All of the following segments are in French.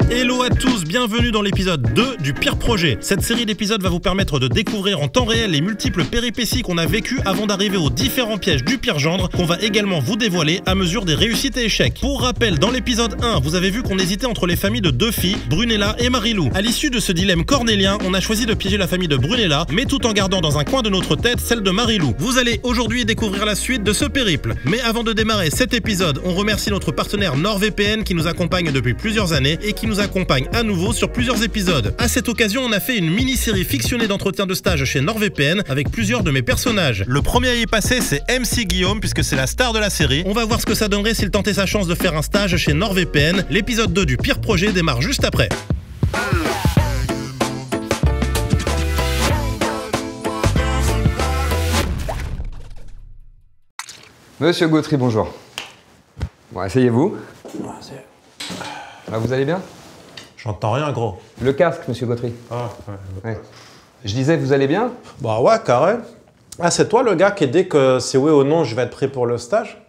Hello à tous, bienvenue dans l'épisode 2 du Pire Projet. Cette série d'épisodes va vous permettre de découvrir en temps réel les multiples péripéties qu'on a vécues avant d'arriver aux différents pièges du pire gendre qu'on va également vous dévoiler à mesure des réussites et échecs. Pour rappel, dans l'épisode 1, vous avez vu qu'on hésitait entre les familles de deux filles, Brunella et Marilou. À l'issue de ce dilemme cornélien, on a choisi de piéger la famille de Brunella, mais tout en gardant dans un coin de notre tête celle de Marilou. Vous allez aujourd'hui découvrir la suite de ce périple. Mais avant de démarrer cet épisode, on remercie notre partenaire NordVPN qui nous accompagne depuis plusieurs années et qui nous accompagne à nouveau sur plusieurs épisodes. À cette occasion, on a fait une mini-série fictionnée d'entretien de stage chez NordVPN avec plusieurs de mes personnages. Le premier à y passer, c'est MC Guillaume, puisque c'est la star de la série. On va voir ce que ça donnerait s'il tentait sa chance de faire un stage chez NordVPN. L'épisode 2 du Pire Projet démarre juste après. Monsieur Gautry, bonjour. Bon, asseyez-vous. Vous allez bien? J'entends rien, gros. Le casque, monsieur Gautry. Ah, ouais. Je disais, vous allez bien? Bah ouais, carré. Ah, c'est toi le gars qui dit que si oui ou non je vais être pris pour le stage?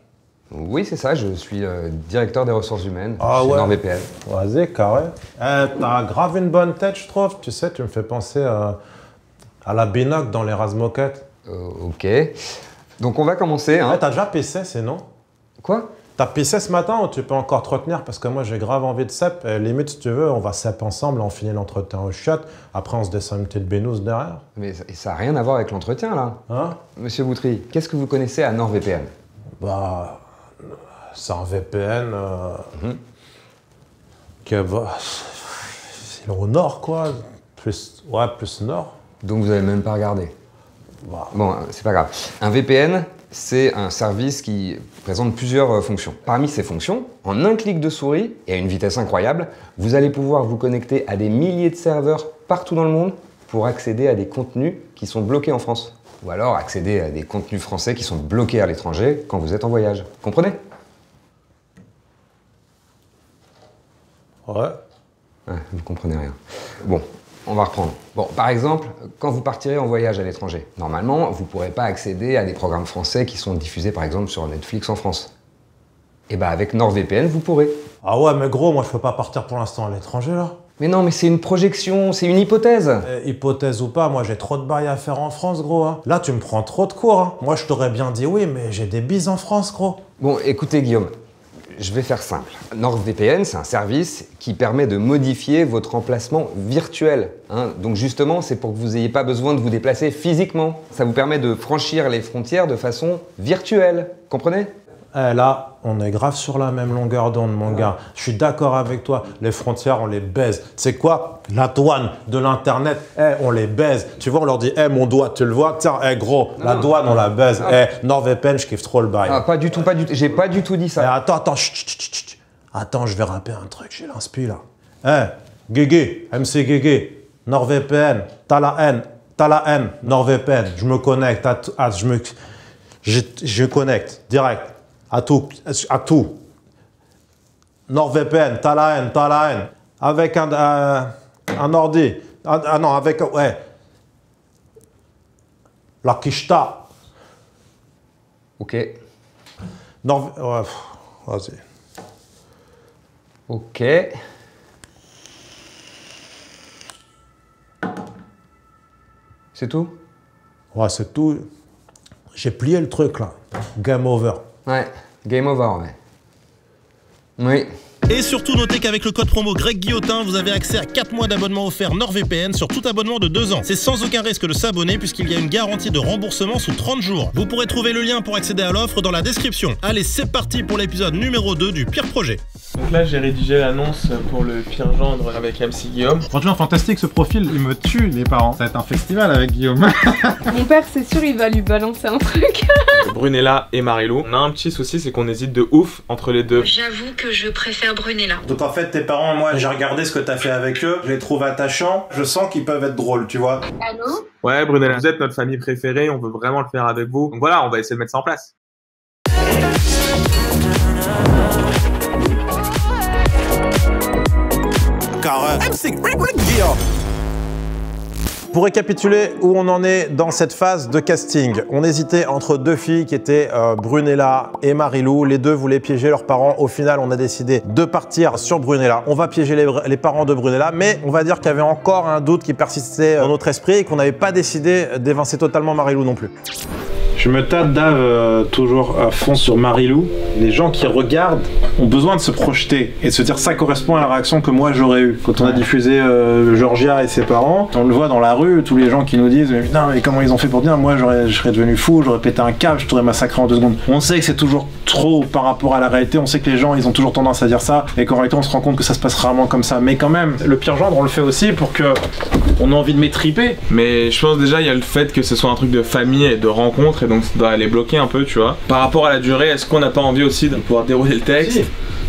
Oui, c'est ça, je suis directeur des ressources humaines chez ouais. NordVPN. Vas-y, carré. T'as grave une bonne tête, je trouve. Tu sais, tu me fais penser à la Binoc dans les Razmoquettes. Ok. Donc on va commencer. Hein. T'as déjà pissé, c'est non? Quoi? T'as pissé ce matin ou tu peux encore te retenir? Parce que moi j'ai grave envie de cep. Et limite, si tu veux, on va cep ensemble, on finit l'entretien au shot. Après, on se descend une petite bénouse derrière. Mais ça n'a rien à voir avec l'entretien, là. Hein? Monsieur Gautry, qu'est-ce que vous connaissez à NordVPN? Bah, c'est un VPN qui va... C'est au nord, quoi. Plus nord. Donc vous n'avez même pas regardé. Bah. Bon, c'est pas grave. Un VPN, c'est un service qui présente plusieurs fonctions. Parmi ces fonctions, en un clic de souris et à une vitesse incroyable, vous allez pouvoir vous connecter à des milliers de serveurs partout dans le monde pour accéder à des contenus qui sont bloqués en France. Ou alors accéder à des contenus français qui sont bloqués à l'étranger quand vous êtes en voyage. Comprenez? Ouais. Vous comprenez rien. Bon, on va reprendre. Bon, par exemple, quand vous partirez en voyage à l'étranger, normalement, vous ne pourrez pas accéder à des programmes français qui sont diffusés par exemple sur Netflix en France. Et bah avec NordVPN, vous pourrez. Ah ouais, mais gros, moi je peux pas partir pour l'instant à l'étranger là. Mais non, mais c'est une projection, c'est une hypothèse. Hypothèse ou pas, moi j'ai trop de bails à faire en France, gros. Hein. Là, tu me prends trop de cours. Hein. Moi, je t'aurais bien dit oui, mais j'ai des bises en France, gros. Bon, écoutez, Guillaume, je vais faire simple. NordVPN, c'est un service qui permet de modifier votre emplacement virtuel. Hein. Donc justement, c'est pour que vous n'ayez pas besoin de vous déplacer physiquement. Ça vous permet de franchir les frontières de façon virtuelle. Comprenez? Là, on est grave sur la même longueur d'onde, mon gars. Je suis d'accord avec toi. Les frontières, on les baise. C'est quoi? La douane de l'Internet, on les baise. Tu vois, on leur dit, mon doigt, tu le vois? Tiens, gros, la douane, on la baise. NordVPN, je kiffe trop le bail. Ah, pas du tout, pas du tout. J'ai pas du tout dit ça. Attends, chut. Attends, je vais rapper un truc, j'ai l'inspi, là. Guigui, MC Guigui, NordVPN, t'as la haine, NordVPN. Je me connecte, je connecte, direct. À tout. NordVPN, t'as la haine. Avec un ordi. Non, avec... La Kishta. Ok. Vas-y. Ok. C'est tout? Ouais, c'est tout. J'ai plié le truc, là. Game over. Ouais, game over, ouais. Oui. Et surtout, notez qu'avec le code promo Greg Guillotin, vous avez accès à 4 mois d'abonnement offert NordVPN sur tout abonnement de 2 ans. C'est sans aucun risque de s'abonner puisqu'il y a une garantie de remboursement sous 30 jours. Vous pourrez trouver le lien pour accéder à l'offre dans la description. Allez, c'est parti pour l'épisode numéro 2 du Pire Projet. Donc là, j'ai rédigé l'annonce pour le Pire Gendre avec MC Guillaume. Franchement, fantastique ce profil, il me tue les parents. Ça va être un festival avec Guillaume. Mon père, c'est sûr, il va lui balancer un truc. Brunella et Marilou. On a un petit souci, c'est qu'on hésite de ouf entre les deux. J'avoue que je préfère Brunella. Donc en fait, tes parents, moi, j'ai regardé ce que t'as fait avec eux, je les trouve attachants, je sens qu'ils peuvent être drôles, tu vois. Allô? Ouais, Brunella, vous êtes notre famille préférée, on veut vraiment le faire avec vous. Donc voilà, on va essayer de mettre ça en place. Pour récapituler où on en est dans cette phase de casting, on hésitait entre deux filles qui étaient Brunella et Marilou. Les deux voulaient piéger leurs parents. Au final, on a décidé de partir sur Brunella. On va piéger les parents de Brunella, mais on va dire qu'il y avait encore un doute qui persistait dans notre esprit et qu'on n'avait pas décidé d'évincer totalement Marilou non plus. Je me tâte Dave toujours à fond sur Marilou. Les gens qui regardent ont besoin de se projeter et de se dire ça correspond à la réaction que moi j'aurais eue. Quand on a diffusé Georgia et ses parents, on le voit dans la rue, tous les gens qui nous disent mais putain mais comment ils ont fait pour dire moi je serais devenu fou, j'aurais pété un câble, je t'aurais massacré en 2 secondes. On sait que c'est toujours trop par rapport à la réalité, on sait que les gens ils ont toujours tendance à dire ça et qu'en réalité on se rend compte que ça se passe rarement comme ça. Mais quand même, le pire gendre on le fait aussi pour que on ait envie de m'étriper. Mais je pense déjà il y a le fait que ce soit un truc de famille et de rencontre et donc ça doit les bloquer un peu, tu vois. Par rapport à la durée, est-ce qu'on n'a pas envie aussi de pouvoir dérouler le texte? Si.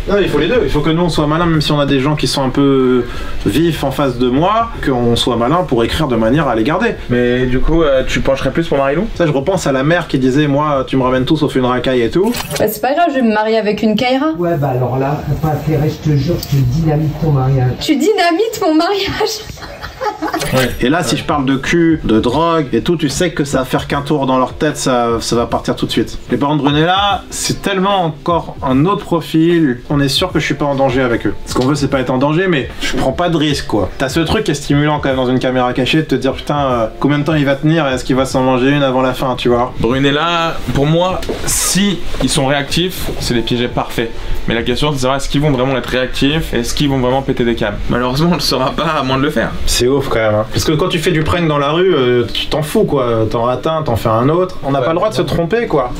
Non, il faut les deux. Il faut que nous on soit malins, même si on a des gens qui sont un peu vifs en face de moi, qu'on soit malin pour écrire de manière à les garder. Mais du coup, tu pencherais plus pour Marilou? Ça, je repense à la mère qui disait moi, tu me ramènes tout sauf une racaille et tout. Bah, c'est pas grave, je vais me marier avec une Kaira. Ouais, bah alors là, faut pas faire, je te jure, je te dynamite ton mariage. Tu dynamites mon mariage. Ouais. Et là, si je parle de cul, de drogue et tout, tu sais que ça va faire qu'un tour dans leur tête, ça va partir tout de suite. Les parents de Brunella, c'est tellement encore un autre profil. On est sûr que je suis pas en danger avec eux. Ce qu'on veut, c'est pas être en danger, mais je prends pas de risque, quoi. T'as ce truc qui est stimulant quand même dans une caméra cachée, de te dire putain, combien de temps il va tenir et est-ce qu'il va s'en manger une avant la fin, tu vois. Brunella, pour moi, si ils sont réactifs, c'est les piégés parfaits. Mais la question, c'est de savoir est-ce qu'ils vont vraiment être réactifs, est-ce qu'ils vont vraiment péter des câbles. Malheureusement, on le saura pas à moins de le faire. C'est ouf quand même. Hein. Parce que quand tu fais du prank dans la rue, tu t'en fous, quoi. T'en rates un, t'en fais un autre. On n'a pas le droit de se tromper, quoi.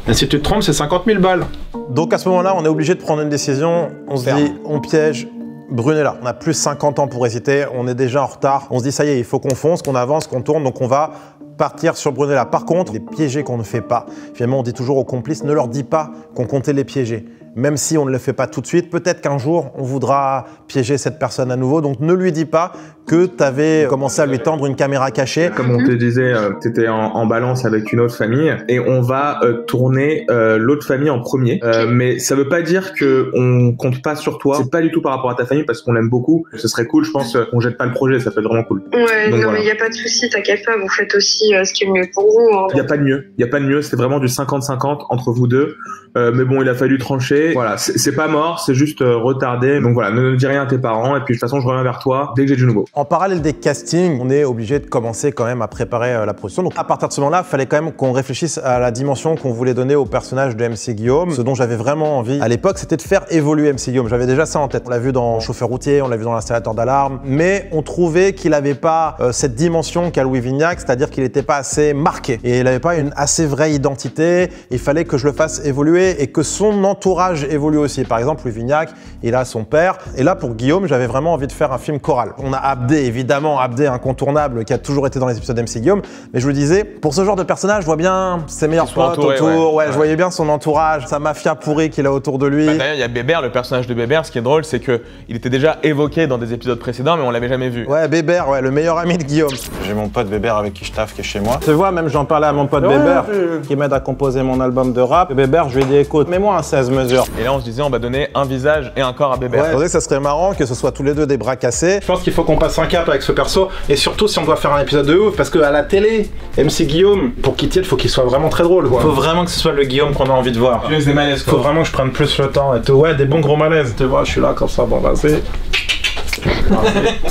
Et si tu te trompes, c'est 50 000 balles. Donc à ce moment-là, on est obligé de prendre une décision. On se dit, on piège Brunella. On a plus 50 ans pour hésiter, on est déjà en retard. On se dit, ça y est, il faut qu'on fonce, qu'on avance, qu'on tourne, donc on va partir sur Brunella. Par contre, les piégés qu'on ne fait pas, finalement, on dit toujours aux complices, ne leur dis pas qu'on comptait les piéger. Même si on ne le fait pas tout de suite, peut-être qu'un jour, on voudra piéger cette personne à nouveau. Donc ne lui dis pas que tu avais commencé à lui tendre une caméra cachée. Comme on te disait, tu étais en balance avec une autre famille et on va tourner l'autre famille en premier. Mais ça veut pas dire qu'on compte pas sur toi. C'est pas du tout par rapport à ta famille parce qu'on l'aime beaucoup. Ce serait cool, je pense, qu'on jette pas le projet, ça peut être vraiment cool. Ouais, donc, non voilà. mais y a pas de souci, t'inquiète pas, vous faites aussi ce qui est mieux pour vous. Hein. Y a pas de mieux, c'était vraiment du 50-50 entre vous deux. Mais bon, il a fallu trancher. Voilà, c'est pas mort, c'est juste retardé. Donc voilà, ne dis rien à tes parents et puis de toute façon, je reviens vers toi dès que j'ai du nouveau. En parallèle des castings, on est obligé de commencer quand même à préparer la production. Donc à partir de ce moment-là, il fallait quand même qu'on réfléchisse à la dimension qu'on voulait donner au personnage de MC Guillaume. Ce dont j'avais vraiment envie à l'époque, c'était de faire évoluer MC Guillaume. J'avais déjà ça en tête. On l'a vu dans Chauffeur routier, on l'a vu dans l'installateur d'alarme, mais on trouvait qu'il n'avait pas cette dimension qu'a Louis Vignac, c'est-à-dire qu'il n'était pas assez marqué et il n'avait pas une assez vraie identité. Il fallait que je le fasse évoluer et que son entourage évolue aussi. Par exemple, Louis Vignac, il a son père. Et là, pour Guillaume, j'avais vraiment envie de faire un film choral. On a Abdé, évidemment, Abdé incontournable, qui a toujours été dans les épisodes d'MC Guillaume. Mais je vous disais, pour ce genre de personnage, je vois bien ses meilleurs potes autour. Ouais, je voyais bien son entourage, sa mafia pourrie qu'il a autour de lui. Bah, d'ailleurs, il y a Bébert, le personnage de Bébert. Ce qui est drôle, c'est qu'il était déjà évoqué dans des épisodes précédents, mais on l'avait jamais vu. Ouais, Bébert, ouais, le meilleur ami de Guillaume. J'ai mon pote Bébert avec qui je taffe, qui est chez moi. Tu vois, même j'en parlais à mon pote Bébert, qui m'aide à composer mon album de rap. Bébert, je lui ai dit, écoute, mets-moi un 16 mesures. Et là, on se disait, on va donner un visage et un corps à Bébert. Ouais, je pensais que ça serait marrant que ce soit tous les deux des bras cassés. Je pense qu'il faut qu'on passe un cap avec ce perso, et surtout si on doit faire un épisode de ouf, parce qu'à la télé, MC Guillaume, pour qu'il tienne, faut qu'il soit vraiment très drôle, quoi. Faut vraiment que ce soit le Guillaume qu'on a envie de voir. Tu laisses des malaises, quoi. Faut vraiment que je prenne plus le temps et tout. Ouais, des bons gros malaises. Tu vois, je suis là comme ça, bon, vas-y.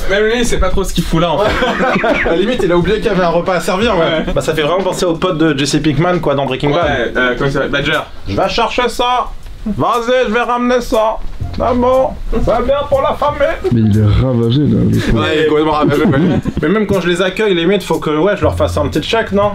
Même lui, c'est pas trop ce qu'il fout là, en fait. À la limite, il a oublié qu'il y avait un repas à servir, ouais. Bah, ça fait vraiment penser au pote de Jesse Pinkman, quoi, dans Breaking Bad. Ouais, comment il s'appelle? Badger. Je vais chercher ça. Vas-y, je vais ramener ça. Maman, ça va bien pour la famille. Mais il est ravagé là. Ouais, il est complètement ravagé. Mais même quand je les accueille, limite, faut que je leur fasse un petit check, non?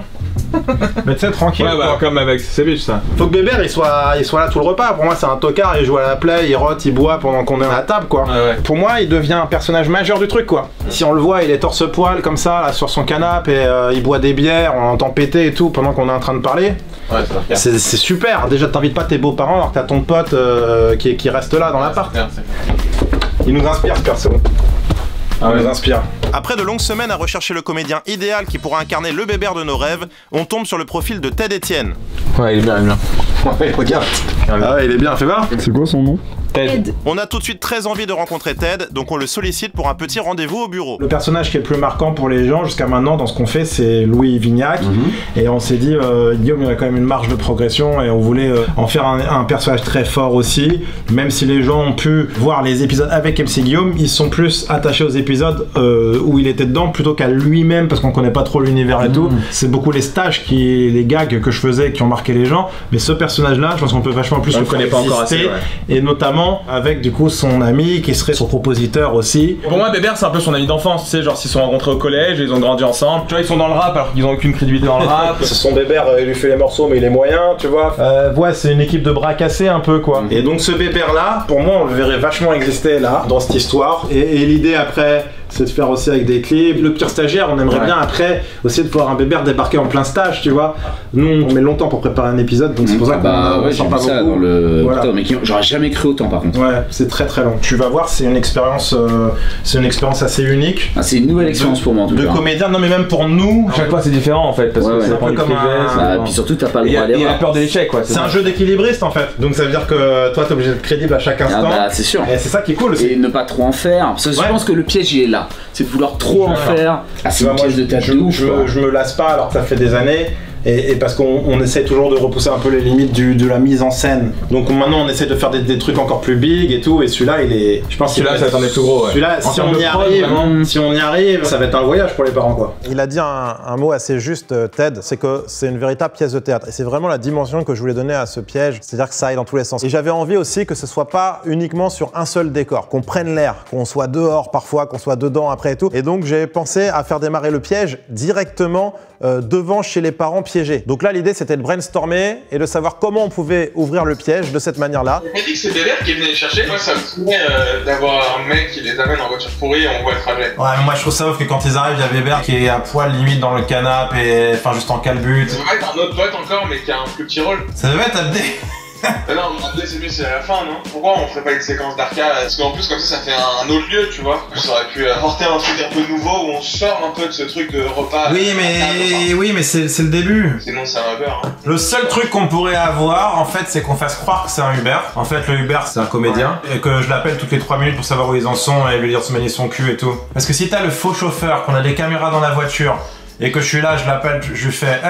Mais tu sais, tranquille. Ouais, bah, comme avec Ceviche, ça. Faut que Bébert il soit là tout le repas. Pour moi, c'est un tocard, il joue à la play, il rote, il boit pendant qu'on est à la table, quoi. Ouais. Pour moi, il devient un personnage majeur du truc, quoi. Si on le voit, il est torse-poil comme ça, là, sur son canapé, et il boit des bières, on l'entend péter et tout pendant qu'on est en train de parler. Ouais, c'est super. Déjà, t'invites pas tes beaux-parents alors que t'as ton pote qui reste là dans l'appart. Il nous inspire, ce perso. Il nous inspire. Après de longues semaines à rechercher le comédien idéal qui pourra incarner le Bébert de nos rêves, on tombe sur le profil de Ted Etienne. Ouais, il est bien, il est bien. Ouais, regarde. Ah ouais, il est bien, fais voir. C'est quoi son nom? Ted. On a tout de suite très envie de rencontrer Ted, donc on le sollicite pour un petit rendez-vous au bureau. Le personnage qui est le plus marquant pour les gens jusqu'à maintenant dans ce qu'on fait, c'est Louis Vignac. Et on s'est dit, Guillaume, il y a quand même une marge de progression et on voulait en faire un personnage très fort aussi. Même si les gens ont pu voir les épisodes avec MC Guillaume, ils sont plus attachés aux épisodes où il était dedans plutôt qu'à lui-même parce qu'on connaît pas trop l'univers et tout. C'est beaucoup les stages, les gags que je faisais qui ont marqué les gens. Mais ce personnage-là, je pense qu'on peut vachement plus le connaît pas encore assez. Et notamment avec du coup son ami qui serait son compositeur aussi. Pour moi, Bébert, c'est un peu son ami d'enfance. Tu sais, genre s'ils se sont rencontrés au collège, ils ont grandi ensemble. Tu vois, ils sont dans le rap alors qu'ils ont aucune crédibilité dans le rap. C'est son Bébert, il lui fait les morceaux, mais il est moyen, tu vois. Ouais, c'est une équipe de bras cassés un peu quoi. Et donc ce Bébert-là, pour moi, on le verrait vachement exister là, dans cette histoire. Et l'idée après, c'est de faire aussi avec des clips. Le pire stagiaire, on aimerait bien après aussi de voir un Bébert débarquer en plein stage, tu vois. Nous, on met longtemps pour préparer un épisode, donc c'est pour ça qu'on sort pas beaucoup. Dans le... voilà. Putain, mais j'aurais jamais cru autant par contre. Ouais, c'est très très long. Tu vas voir, c'est une expérience assez unique. Ah, c'est une nouvelle expérience pour moi en tout cas. De comédien, non mais même pour nous. Chaque fois c'est différent en fait, parce que c'est un peu comme un... puis surtout t'as pas le droit à l'erreur. Il y a la peur de l'échec quoi. C'est un jeu d'équilibriste en fait. Donc ça veut dire que toi t'es obligé d'être crédible à chaque instant. Ah bah c'est sûr. Et c'est ça qui est cool aussi. Et ne pas trop en faire. Parce que je pense que le piège il est là. C'est de vouloir trop en faire. Ah, c'est une pièce de théâtre de ouf. Je me lasse pas alors que ça fait des années. Et parce qu'on essaie toujours de repousser un peu les limites de la mise en scène. Donc maintenant on essaie de faire des trucs encore plus big et tout. Et celui-là il est... Je pense celui-là ça va être un des plus gros. Celui-là si on y arrive, ça va être un voyage pour les parents quoi. Il a dit un mot assez juste, Ted, c'est que c'est une véritable pièce de théâtre. Et c'est vraiment la dimension que je voulais donner à ce piège. C'est-à-dire que ça aille dans tous les sens. Et j'avais envie aussi que ce soit pas uniquement sur un seul décor. Qu'on prenne l'air, qu'on soit dehors parfois, qu'on soit dedans après et tout. Et donc j'ai pensé à faire démarrer le piège directement devant chez les parents piégés. Donc là l'idée c'était de brainstormer et de savoir comment on pouvait ouvrir le piège de cette manière-là. On m'a dit que c'est Bébert qui venait les chercher. Moi ça me souvenait d'avoir un mec qui les amène en voiture pourrie et on voit le trajet. Ouais mais moi je trouve ça ouf que quand ils arrivent il y a Bébert qui est à poil limite dans le canapé et enfin juste en calbut. Ça devait être un autre pote encore mais qui a un plus petit rôle. Ça devait être Abdé. Non, Abdé c'est mieux, c'est à la fin, non? Pourquoi on ferait pas une séquence d'arcade? Parce qu'en plus comme ça fait un autre lieu, tu vois. Ça aurait pu apporter un truc un peu nouveau où on sort un peu de ce truc de repas. Oui mais c'est le début. Sinon c'est un Uber. Hein. Le seul truc qu'on pourrait avoir en fait c'est qu'on fasse croire que c'est un Uber. En fait le Uber c'est un comédien et que je l'appelle toutes les 3 minutes pour savoir où ils en sont et lui dire se manier son cul et tout. Parce que si t'as le faux chauffeur, qu'on a des caméras dans la voiture et que je suis là, je l'appelle, je lui fais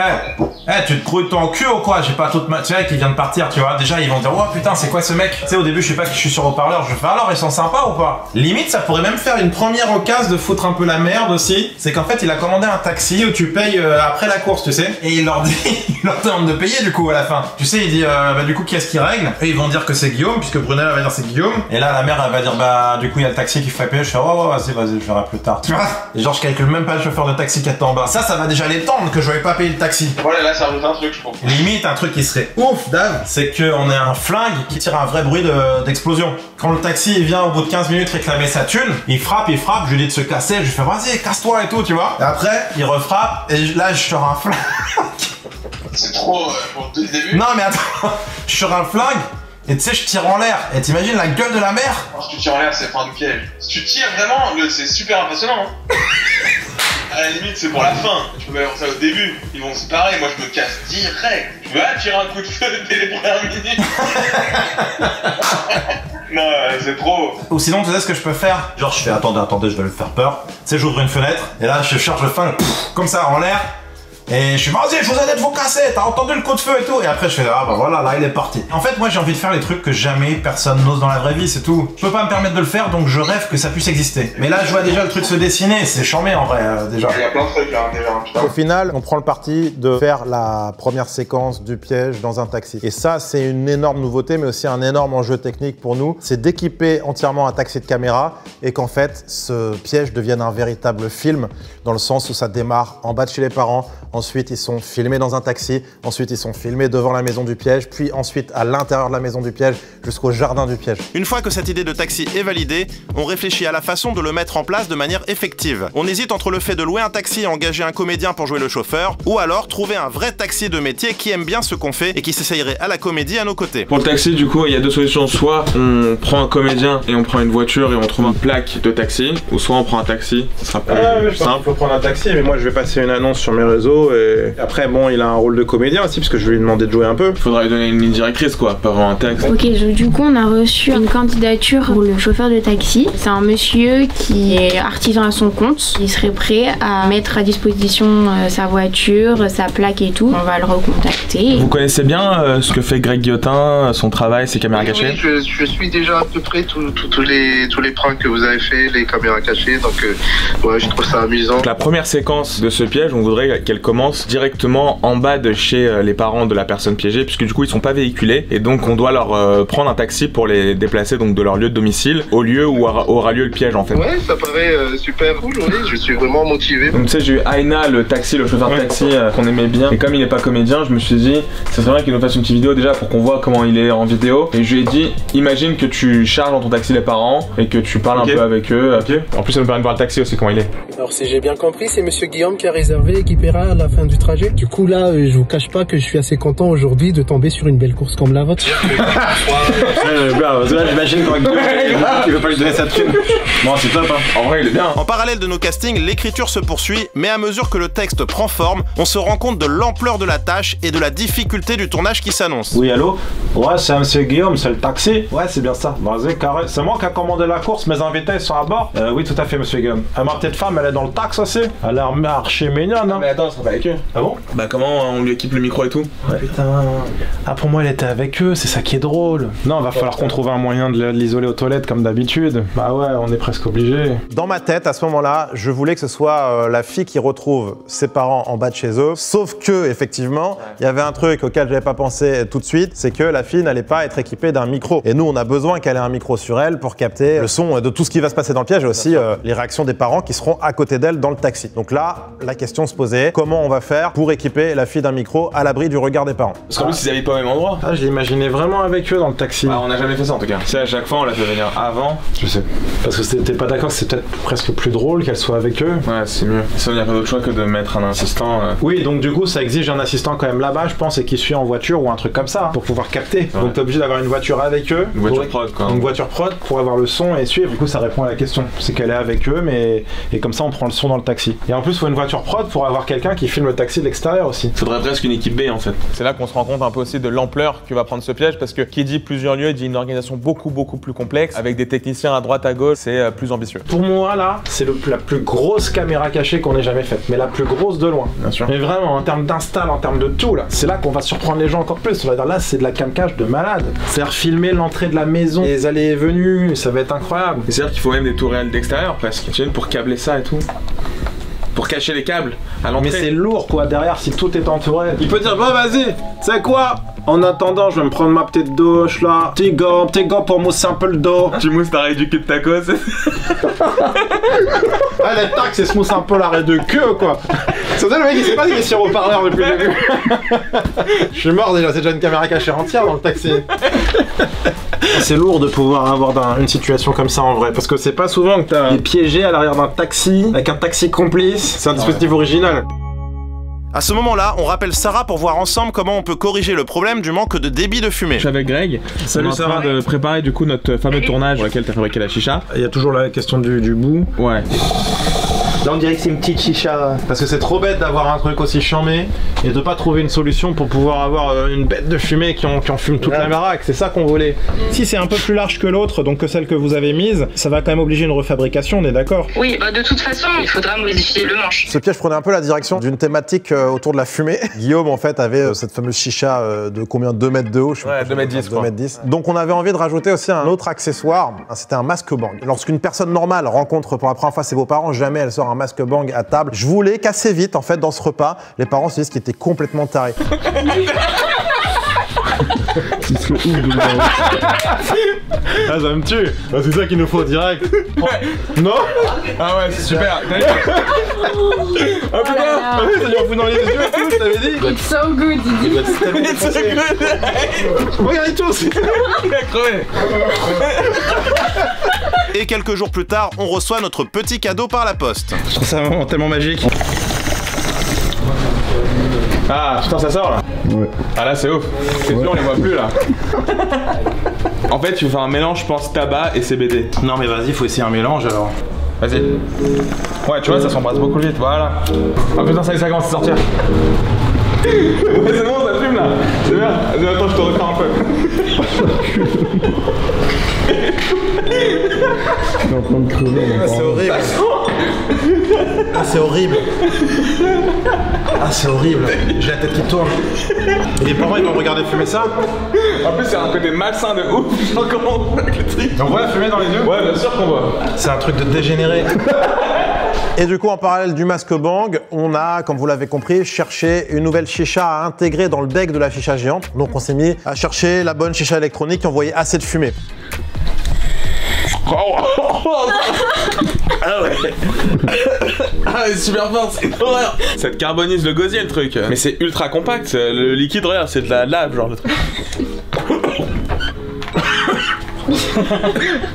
tu te crouilles ton cul ou quoi? J'ai pas toute ma... Tu sais, qui vient de partir, tu vois. Déjà, ils vont dire, oh putain, c'est quoi ce mec? Tu sais, au début, je sais pas qui je suis sur haut-parleur, je fais alors, ils sont sympas ou pas? Limite, ça pourrait même faire une première occasion de foutre un peu la merde aussi. C'est qu'en fait, il a commandé un taxi où tu payes après la course, tu sais. Et il leur dit, il leur demande de payer du coup à la fin. Tu sais, il dit, du coup, qui est-ce qui règle? Et ils vont dire que c'est Guillaume, puisque Brunel va dire c'est Guillaume. Et là, la mère, elle va dire, du coup, il y a le taxi qui ferait payer. Je fais, vas-y, je verrai plus tard. Tu vois? Et genre, je calcule même pas le chauffeur de taxi qui attend en bas. Ça va déjà les temps que je vais pas payer le taxi. Voilà, là ça rajoute un truc, je trouve. Limite, un truc qui serait ouf, Dave, c'est qu'on ait un flingue qui tire un vrai bruit d'explosion. Quand le taxi il vient au bout de 15 minutes réclamer sa thune, il frappe, je lui dis de se casser, je lui fais vas-y, casse-toi et tout, tu vois. Et après, il refrappe, et là je sors un flingue. C'est trop pour tout le début. Non mais attends, je sors un flingue. Et tu sais, je tire en l'air, et t'imagines la gueule de la mer? Si tu tires en l'air, c'est fin du piège. Si tu tires vraiment, c'est super impressionnant. Hein. À la limite, c'est pour la fin. Tu peux faire ça au début. Ils vont se séparer. Moi, je me casse direct. Je vais tirer un coup de feu dès les premières minutes. Non, c'est trop. Ou sinon, tu sais ce que je peux faire? Genre, je fais attendez, je vais le faire peur. Tu sais, j'ouvre une fenêtre, et là, je charge le flingue, comme ça, en l'air. Et je suis vas-y, je vous aide de vous casser, t'as entendu le coup de feu et tout. Et après je fais voilà, là il est parti. En fait moi j'ai envie de faire les trucs que jamais personne n'ose dans la vraie vie, c'est tout. Je peux pas me permettre de le faire donc je rêve que ça puisse exister. Mais là je vois déjà le truc se dessiner, c'est charmé en vrai déjà. Il y a plein de trucs là déjà. Au final on prend le parti de faire la première séquence du piège dans un taxi. Et ça c'est une énorme nouveauté mais aussi un énorme enjeu technique pour nous. C'est d'équiper entièrement un taxi de caméra et qu'en fait ce piège devienne un véritable film dans le sens où ça démarre en bas de chez les parents. Ensuite, ils sont filmés dans un taxi. Ensuite, ils sont filmés devant la maison du piège. Puis ensuite, à l'intérieur de la maison du piège, jusqu'au jardin du piège. Une fois que cette idée de taxi est validée, on réfléchit à la façon de le mettre en place de manière effective. On hésite entre le fait de louer un taxi et engager un comédien pour jouer le chauffeur, ou alors trouver un vrai taxi de métier qui aime bien ce qu'on fait et qui s'essayerait à la comédie à nos côtés. Pour le taxi, du coup, il y a deux solutions. Soit on prend un comédien et on prend une voiture et on trouve une plaque de taxi, ou soit on prend un taxi. Ça sera plus simple. Il faut prendre un taxi, mais moi je vais passer une annonce sur mes réseaux. vidéo. Et après, bon, il a un rôle de comédien aussi, parce que je vais lui demander de jouer un peu. Il faudra lui donner une ligne directrice, quoi, pas vraiment un texte. Ok, du coup, on a reçu une candidature pour le chauffeur de taxi. C'est un monsieur qui est artisan à son compte. Il serait prêt à mettre à disposition sa voiture, sa plaque et tout. On va le recontacter. Vous connaissez bien ce que fait Greg Guillotin, son travail, ses caméras cachées? Oui, je suis déjà à peu près tous les pranks que vous avez fait, les caméras cachées, donc ouais, je trouve ça amusant. Donc, la première séquence de ce piège, on voudrait qu'elle commence directement en bas de chez les parents de la personne piégée, puisque du coup ils sont pas véhiculés, et donc on doit leur prendre un taxi pour les déplacer donc de leur lieu de domicile au lieu où aura lieu le piège en fait. Ouais, ça paraît super cool, oui, je suis vraiment motivé. Donc tu sais, j'ai eu Aina, le chauffeur de taxi qu'on aimait bien, et comme il est pas comédien, je me suis dit ça serait bien qu'il nous fasse une petite vidéo déjà pour qu'on voit comment il est en vidéo, et je lui ai dit imagine que tu charges dans ton taxi les parents et que tu parles un peu avec eux. En plus ça nous permet de voir le taxi aussi comment il est. Alors si j'ai bien compris, c'est monsieur Guillaume qui a réservé et qui paiera à la fin du trajet. Du coup là, je vous cache pas que je suis assez content aujourd'hui de tomber sur une belle course comme la vôtre. J'imagine quand il veut pas lui donner sa thune. Bon, c'est top, hein. En vrai, il est bien. En parallèle de nos castings, l'écriture se poursuit, mais à mesure que le texte prend forme, on se rend compte de l'ampleur de la tâche et de la difficulté du tournage qui s'annonce. Oui, allô? Ouais, c'est monsieur Guillaume, c'est le taxi. Ouais, c'est bien ça. Vas-y, carré. C'est moi qui a commandé la course, mes invités sont à bord. Oui, tout à fait, monsieur Guillaume. Ma petite femme, elle est dans le taxi aussi. Elle a l'air archi mignonne, hein. Mais attends, on sera pas avec eux. Ah bon? Bah comment on lui équipe le micro et tout? Ouais. Putain. Ah, pour moi, elle était avec eux, c'est ça qui est drôle. Non, va falloir qu'on trouve un moyen de l'isoler aux toilettes comme d'habitude. Bah ouais, on est presque obligé. Dans ma tête, à ce moment-là, je voulais que ce soit la fille qui retrouve ses parents en bas de chez eux. Sauf que, effectivement, il y avait un truc auquel j'avais pas pensé tout de suite, c'est que la fille n'allait pas être équipée d'un micro. Et nous, on a besoin qu'elle ait un micro sur elle pour capter le son de tout ce qui va se passer dans le piège et aussi les réactions des parents qui seront à côté d'elle dans le taxi. Donc là, la question se posait, comment on va faire pour équiper la fille d'un micro à l'abri du regard des parents? Parce qu'en plus, ils habitent pas au même endroit. Ah, je l'imaginais vraiment avec eux dans le taxi. Ah, on n'a jamais fait ça en tout cas. C'est à chaque fois, on l'a fait venir avant. Je sais. Parce que t'es pas d'accord que c'est peut-être presque plus drôle qu'elle soit avec eux? Ouais, c'est mieux. Ça, il n'y a pas d'autre choix que de mettre un assistant. Oui, donc du coup, ça exige un assistant quand même là-bas, je pense, et qui suit en voiture ou un truc comme ça, pour pouvoir capter. Ouais. Donc t'es obligé d'avoir une voiture avec eux. Une voiture prod, quoi. Une voiture prod pour avoir le son et suivre. Du coup, ça répond à la question. C'est qu'elle est avec eux, mais et comme ça, on prend le son dans le taxi. Et en plus, il faut une voiture prod pour avoir quelqu'un qui filme le taxi de l'extérieur aussi. Faudrait presque une équipe B en fait. C'est là qu'on se rend compte un peu aussi de l'ampleur que va prendre ce piège, parce que qui dit plusieurs lieux dit une organisation beaucoup plus complexe avec des techniciens à droite à gauche, c'est plus ambitieux. Pour moi là, c'est la plus grosse caméra cachée qu'on ait jamais faite, mais la plus grosse de loin. Bien sûr. Mais vraiment en termes d'install, en termes de tout là, c'est là qu'on va surprendre les gens encore plus. On va dire là, c'est de la cam cache de malade. C'est-à-dire filmer l'entrée de la maison, les allées et venues, ça va être incroyable. C'est-à-dire qu'il faut même des tours réels d'extérieur presque, tu sais, pour câbler ça et tout. Pour cacher les câbles à l'entrée. Mais c'est lourd quoi, derrière si tout est entouré. Il peut dire, bon vas-y, c'est quoi? En attendant, je vais me prendre ma petite douche là. Petit gant pour mousser un peu le dos. Tu mousses l'arrêt du cul de tacos. Ah, les tacs, c'est se mousse un peu l'arrêt de queue quoi. C'est ça le mec, il sait pas qu'il est sur haut-parleur depuis le début. Je suis mort déjà, c'est déjà une caméra cachée entière dans le taxi. C'est lourd de pouvoir avoir une situation comme ça en vrai, parce que c'est pas souvent que t'es piégé à l'arrière d'un taxi, avec un taxi complice. C'est un dispositif original. À ce moment-là, on rappelle Sarah pour voir ensemble comment on peut corriger le problème du manque de débit de fumée. Je suis avec Greg. Salut Sarah. On est en train de préparer du coup notre fameux tournage pour lequel tu as fabriqué la chicha. Il y a toujours la question du bout. Ouais. Là on dirait que c'est une petite chicha. Parce que c'est trop bête d'avoir un truc aussi chambé et de pas trouver une solution pour pouvoir avoir une bête de fumée qui en fume toute la baraque. C'est ça qu'on voulait. Si c'est un peu plus large que l'autre, donc que celle que vous avez mise, ça va quand même obliger une refabrication, on est d'accord? Oui, bah de toute façon, il faudra modifier le manche. Ce piège prenait un peu la direction d'une thématique autour de la fumée. Guillaume en fait avait cette fameuse chicha de combien? 2 mètres de haut, je sais pas. 2 mètres 10 2 mètres 10. Donc on avait envie de rajouter aussi un autre accessoire, c'était un masque bang. Lorsqu'une personne normale rencontre pour la première fois ses beaux-parents, jamais elle sort un masque bang à table. Je voulais qu'assez vite en fait dans ce repas, les parents se disent qu'ils étaient complètement tarés. Ah ça me tue. Ah, c'est ça qu'il nous faut direct. Ouais. Non? Ah ouais, c'est super. Oh putain, ça lui en fout dans les yeux et tout, je t'avais dit. It's so good, il dit. It's so good. Regardez tous. Il a crevé. Et quelques jours plus tard, on reçoit notre petit cadeau par la poste. Je trouve ça vraiment tellement magique. Ah putain, ça sort là. Ouais. Ah là c'est ouf. C'est sûr, on les voit plus là. En fait, tu veux faire un mélange, je pense, tabac et CBD. Non mais vas-y, faut essayer un mélange alors. Vas-y. Ouais, tu vois, ça s'embrasse beaucoup vite, voilà. Ah putain, ça y est, ça commence à sortir. Ouais, c'est bon, ça fume là. C'est bien. Vas-y, attends, je te reprends un peu. Je suis en train de crever. C'est horrible. Ah, c'est horrible. Ah, c'est horrible. J'ai la tête qui tourne. Et les parents, ils vont regarder fumer ça. En plus, c'est un côté malsain de ouf. Genre, comment on avec le truc. On voit la fumée dans les yeux? Ouais, bien sûr qu'on voit. C'est un truc de dégénéré. Et du coup, en parallèle du masque bang, on a, comme vous l'avez compris, cherché une nouvelle chicha à intégrer dans le bec de la chicha géante. Donc on s'est mis à chercher la bonne chicha électronique qui envoyait assez de fumée. Ah ouais. Ah, c'est super fort, c'est horreur. Ça te carbonise le gosier le truc. Mais c'est ultra compact, le liquide, regarde, c'est de la lave genre le truc.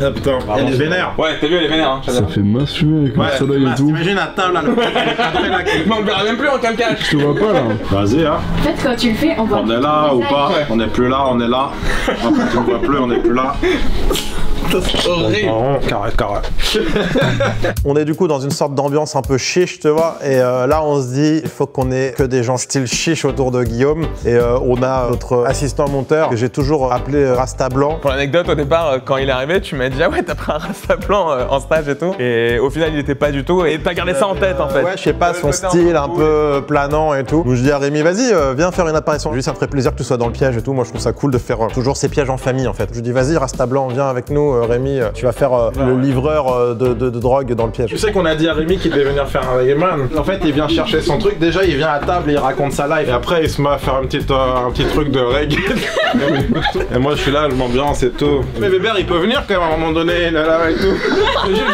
Ah putain, elle est vénère. Ouais, t'as vu, elle est vénère. Hein, ça fait masse fumée avec le soleil et tout. T'imagines à table là, le cadré là. Mais on le verra même plus en cache. Je te vois pas là. Vas-y, hein. En fait, quand tu le fais, on voit. On est là ou pas? On n'est plus là, on est là. On ne voit plus, on n'est plus là. C'est horrible. Carré. On est du coup dans une sorte d'ambiance un peu chiche, tu vois. Et là, on se dit, il faut qu'on ait que des gens style chiche autour de Guillaume. Et on a notre assistant monteur que j'ai toujours appelé Rasta Blanc. Pour l'anecdote, au départ, quand il est arrivé, tu m'as dit ah ouais, t'as pris un Rasta Blanc en stage et tout. Et au final, il était pas du tout. Et t'as gardé ça en tête en fait. Ouais, je sais pas, son style un peu planant et tout. Donc je dis à Rémi, vas-y, viens faire une apparition. Je lui dis, ça me ferait plaisir que tu sois dans le piège et tout. Moi, je trouve ça cool de faire toujours ces pièges en famille en fait. Je lui dis, vas-y, Rasta Blanc, viens avec nous. Rémi, tu vas faire le livreur de drogue dans le piège. Tu sais qu'on a dit à Rémi qu'il devait venir faire un Reggaeman. En fait, il vient chercher son truc. Déjà, il vient à table et il raconte sa life. Et après, il se met à faire un petit truc de reggae. Et moi, je suis là, je m'ambiance et tout. Mais Weber, il peut venir quand même à un moment donné, là et tout.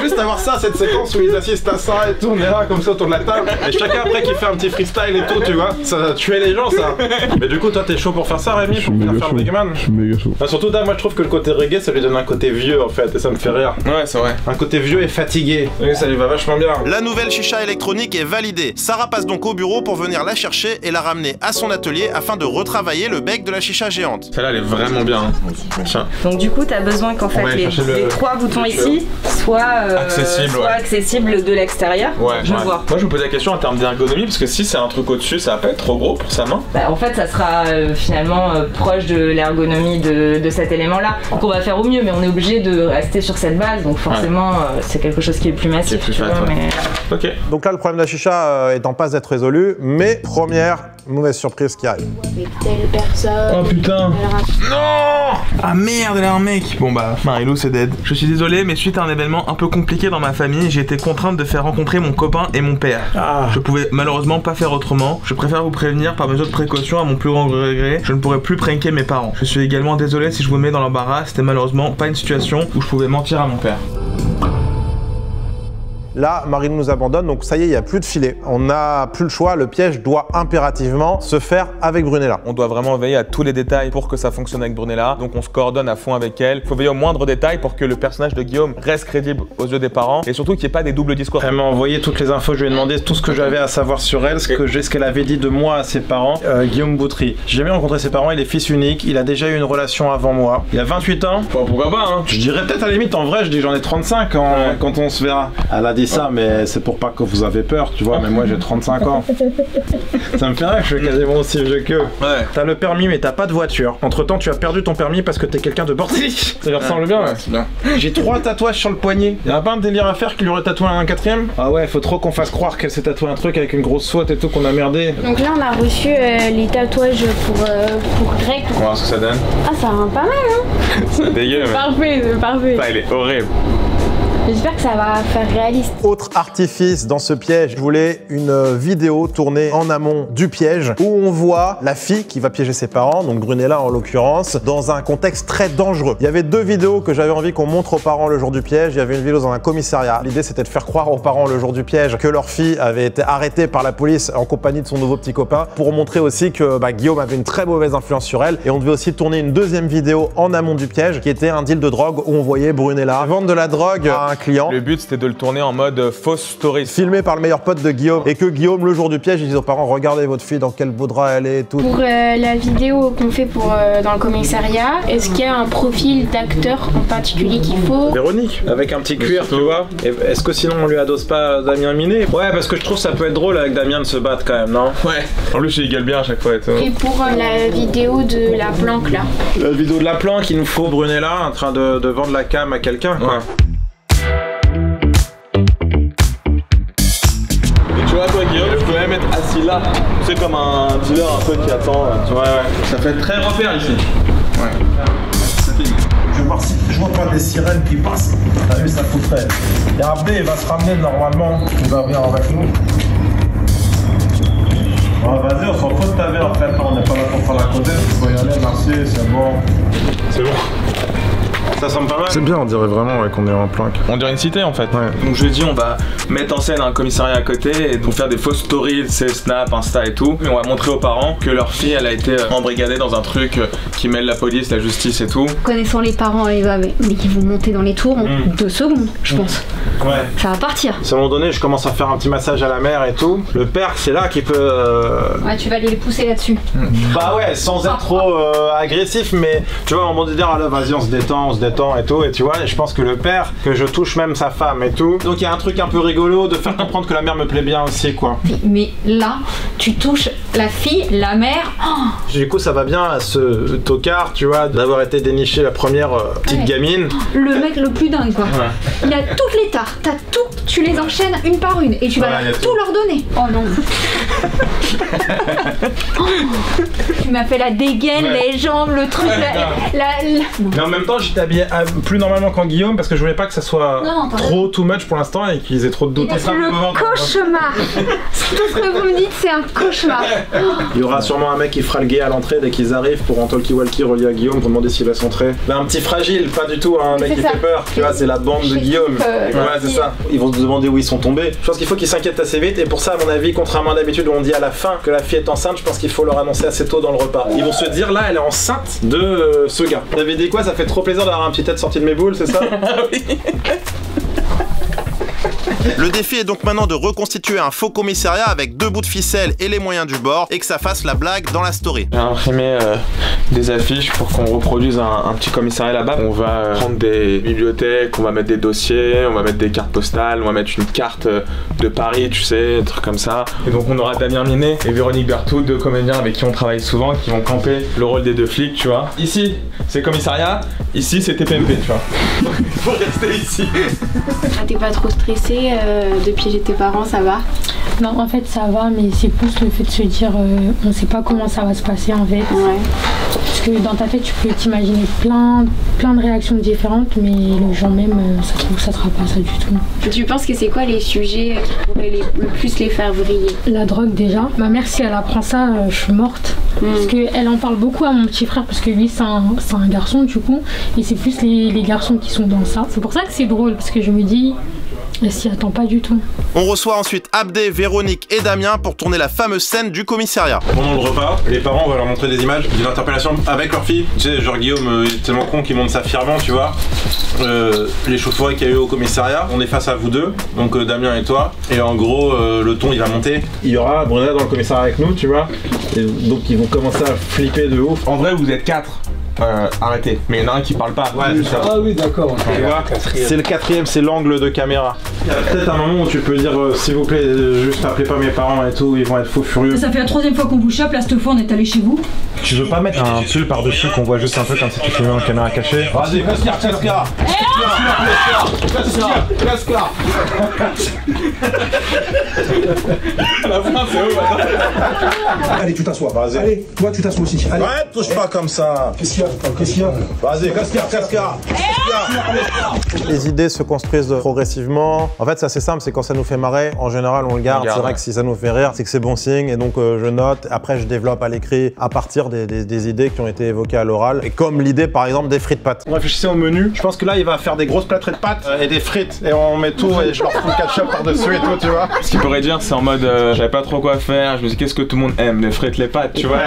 Juste avoir ça, cette séquence où ils assistent à ça et tout. On est là comme ça autour de la table. Et chacun après qui fait un petit freestyle et tout, tu vois. Ça va tuer les gens, ça. Mais du coup, toi, t'es chaud pour faire ça, Rémi? Pour venir faire le Reggaeman? Je suis méga chaud. Enfin, surtout, moi, je trouve que le côté reggae, ça lui donne un côté vieux en fait. Et ça me fait rire. Ouais, c'est vrai. Un côté vieux et fatigué. Oui, ça lui va vachement bien. La nouvelle chicha électronique est validée. Sarah passe donc au bureau pour venir la chercher et la ramener à son atelier afin de retravailler le bec de la chicha géante. Celle-là, elle est vraiment bien. Tiens. Donc du coup, tu as besoin qu'en fait les trois boutons ici soient accessibles de l'extérieur. Ouais, je vois. Moi, je me pose la question en termes d'ergonomie parce que si c'est un truc au-dessus, ça va pas être trop gros pour sa main. Bah, en fait, ça sera finalement proche de l'ergonomie de cet élément-là. Donc on va faire au mieux, mais on est obligé de rester sur cette base. Donc forcément, c'est quelque chose qui est plus massif. Plus fat, mais... Ok. Donc là, le problème de la chicha est en passe d'être résolu, mais première mauvaise surprise qui arrive. Avec telle personne. Oh putain. Non. Ah merde, elle a un mec. Bon bah, Marilou c'est dead. Je suis désolé, mais suite à un événement un peu compliqué dans ma famille, j'ai été contrainte de faire rencontrer mon copain et mon père. Je pouvais malheureusement pas faire autrement. Je préfère vous prévenir par mesure de précaution à mon plus grand regret. Je ne pourrai plus pranker mes parents. Je suis également désolé si je vous mets dans l'embarras. C'était malheureusement pas une situation où je pouvais mentir à mon père. Là, Marine nous abandonne, donc ça y est, il n'y a plus de filet. On n'a plus le choix, le piège doit impérativement se faire avec Brunella. On doit vraiment veiller à tous les détails pour que ça fonctionne avec Brunella, donc on se coordonne à fond avec elle. Il faut veiller au moindre détail pour que le personnage de Guillaume reste crédible aux yeux des parents et surtout qu'il n'y ait pas des doubles discours. Elle m'a envoyé toutes les infos, je lui ai demandé tout ce que j'avais à savoir sur elle, ce qu'elle avait dit de moi à ses parents. Guillaume Boutry. J'ai jamais rencontré ses parents, il est fils unique, il a déjà eu une relation avant moi. Il a 28 ans. Bon, pourquoi pas, hein. Je dirais peut-être à la limite, en vrai, je dis j'en ai 35 quand on se verra. Elle a dit ça, mais c'est pour pas que vous avez peur, tu vois, mais moi j'ai 35 ans. Ça me fait rire que je suis quasiment aussi vieux qu'eux. Ouais. T'as le permis, mais t'as pas de voiture. Entre temps, tu as perdu ton permis parce que t'es quelqu'un de bordélique. Ça lui ressemble bien, ouais, c'est bien. J'ai 3 tatouages sur le poignet. Y'a pas un délire à faire qu'il aurait tatoué un 4ème? Ah ouais, faut trop qu'on fasse croire qu'elle s'est tatoué un truc avec une grosse faute et tout, qu'on a merdé. Donc là, on a reçu les tatouages pour Greg. On va voir ce que ça donne. Ah, ça rend pas mal, hein. C'est dégueu, mais... Parfait, c'est parfait. Ça, il est horrible. J'espère que ça va faire réaliste. Autre artifice dans ce piège, je voulais une vidéo tournée en amont du piège où on voit la fille qui va piéger ses parents, donc Brunella en l'occurrence, dans un contexte très dangereux. Il y avait 2 vidéos que j'avais envie qu'on montre aux parents le jour du piège. Il y avait une vidéo dans un commissariat. L'idée c'était de faire croire aux parents le jour du piège que leur fille avait été arrêtée par la police en compagnie de son nouveau petit copain pour montrer aussi que Guillaume avait une très mauvaise influence sur elle. Et on devait aussi tourner une 2e vidéo en amont du piège qui était un deal de drogue où on voyait Brunella vendre de la drogue à un un client. Le but c'était de le tourner en mode fausse story. Filmé par le meilleur pote de Guillaume et que Guillaume, le jour du piège, il dit aux parents regardez votre fille dans quel beau drap elle est et tout. Pour la vidéo qu'on fait dans le commissariat, est-ce qu'il y a un profil d'acteur en particulier qu'il faut? Véronique, avec un petit cuir, tu vois. Est-ce que sinon on lui adosse pas Damien Minet? Ouais, parce que je trouve ça peut être drôle avec Damien de se battre quand même, non? Ouais. En plus, il gueule bien à chaque fois et tout. Et pour la vidéo de la planque là? La vidéo de la planque, il nous faut Brunella en train de vendre la cam à quelqu'un, quoi. Tu vois, toi, Guillaume, tu peux même être assis là. C'est comme un dealer un peu qui attend. Ouais. Ça fait très repère ici. Ouais. Je vois pas des sirènes qui passent. T'as vu, ça coûterait. Et Abdé, il va se ramener normalement. Il va venir avec nous. Bon, vas-y, on s'en fout de ta vie en fait. On n'est pas là pour faire la causette. Il faut y aller, merci, c'est bon. C'est bon. Ça semble pas mal. C'est bien, on dirait vraiment qu'on est en planque. On dirait une cité en fait. Ouais. Donc jeudi, on va mettre en scène un commissariat à côté et donc faire des fausses stories, c'est Snap, Insta et tout. Et on va montrer aux parents que leur fille, elle a été embrigadée dans un truc qui mêle la police, la justice et tout. Connaissant les parents, mais ils vont monter dans les tours en 2 secondes, je pense. Ouais. Ça va partir. À un moment donné, je commence à faire un petit massage à la mère et tout. Le père, c'est là qui peut. Ouais, tu vas aller les pousser là-dessus. Bah ouais, sans être trop agressif, mais tu vois, à un moment donné, ah là, vas-y, on se détend et tout. Et tu vois, et je pense que le père, que je touche même sa femme et tout. Donc il y a un truc un peu rigolo de faire comprendre que la mère me plaît bien aussi, quoi. Mais là, tu touches la fille, la mère. Oh. Du coup, ça va bien à ce tocard, tu vois, d'avoir été déniché la première petite gamine. Le mec le plus dingue, quoi. Ouais. Il a toutes les tares, t'as tout, tu les enchaînes une par une et tu vas tout leur donner. Oh non. Oh. Tu m'as fait la dégaine, les jambes, le truc, Mais en même temps, j'étais habillé plus normalement qu'en Guillaume parce que je voulais pas que ça soit trop too much pour l'instant et qu'ils aient trop de doutes. C'est le cauchemar. Tout ce que vous me dites, c'est un cauchemar. Il y aura sûrement un mec qui fera le gay à l'entrée dès qu'ils arrivent pour en talkie-walkie relié à Guillaume pour demander s'il va s'entrer. Ben, un petit fragile, pas du tout, un mec qui fait peur. Tu vois, c'est la bande de Guillaume. Ouais, c'est ça. Ils vont se demander où ils sont tombés. Je pense qu'il faut qu'ils s'inquiètent assez vite et pour ça, à mon avis, contrairement à d'habitude où on dit à la fin que la fille est enceinte, je pense qu'il faut leur annoncer assez tôt dans le repas. Ils vont se dire là, elle est enceinte de ce gars. Vous avez dit quoi? Ça fait trop plaisir d'avoir un petit tête sorti de mes boules, c'est ça? Oui. Le défi est donc maintenant de reconstituer un faux commissariat avec 2 bouts de ficelle et les moyens du bord et que ça fasse la blague dans la story. J'ai imprimé des affiches pour qu'on reproduise un petit commissariat là-bas. On va prendre des bibliothèques, on va mettre des dossiers, on va mettre des cartes postales, on va mettre une carte de Paris, tu sais, des trucs comme ça. Et donc on aura Damien Minet et Véronique Berthoud, 2 comédiens avec qui on travaille souvent, qui vont camper le rôle des 2 flics, tu vois. Ici, c'est commissariat, ici, c'est TPMP, tu vois. Il faut rester ici. T'es pas trop stressé de piéger tes parents, ça va? Non, en fait ça va, mais c'est plus le fait de se dire on sait pas comment ça va se passer en fait. Ouais. Parce que dans ta tête tu peux t'imaginer plein de réactions différentes, mais le jour même ça se trouve ça sera pas ça du tout. Tu penses que c'est quoi les sujets qui pourraient le plus les faire vriller? La drogue déjà. Ma mère, si elle apprend ça, je suis morte. Parce qu'elle en parle beaucoup à mon petit frère, parce que lui c'est un garçon du coup, et c'est plus les garçons qui sont dans ça. C'est pour ça que c'est drôle, parce que je me dis elle s'y attend pas du tout. On reçoit ensuite Abdé, Véronique et Damien pour tourner la fameuse scène du commissariat. Pendant le repas, les parents, on va leur montrer des images d'une interpellation avec leur fille. Tu sais, genre Guillaume est tellement con qu'il montre ça fièrement, tu vois. Les chauffourées qu'il y a eu au commissariat, on est face à vous deux, donc Damien et toi. Et en gros, le ton il va monter. Il y aura Brunella dans le commissariat avec nous, tu vois. Et donc ils vont commencer à flipper de ouf. En vrai, vous êtes 4. Arrêtez, mais il y en a un qui parle pas. Ouais, c'est ça. Ah oui, d'accord. C'est le 4e, c'est l'angle de caméra. Il y a peut-être un moment où tu peux dire s'il vous plaît, juste appelez pas mes parents et tout, ils vont être fous furieux. Ça fait la 3e fois qu'on vous chope, là cette fois on est allé chez vous. Tu veux pas mettre un pull par-dessus qu'on voit juste un peu comme si tu filmais en caméra cachée? Vas-y, Cascar. À la fin, c'est où? Allez, tu t'assois. Vas-y. Allez, toi tu t'assois aussi. Allez. Ouais, touche pas comme ça. Qu'est-ce qu'il y a? Vas-y, Cascar. Les idées se construisent progressivement. En fait, c'est assez simple, c'est quand ça nous fait marrer, en général, on le garde. C'est vrai que si ça nous fait rire, c'est que c'est bon signe. Et donc, je note. Après, je développe à l'écrit à partir des idées qui ont été évoquées à l'oral. Et comme l'idée, par exemple, des frites pâtes. On réfléchissait au menu. Je pense que là, il va faire des grosses plâtrées de pâtes et des frites. Et on met tout et je leur fous le ketchup par-dessus et tout, tu vois. Ce qu'il pourrait dire, c'est en mode j'avais pas trop quoi faire. Je me suis dit, qu'est-ce que tout le monde aime? Les frites, les pâtes, tu vois.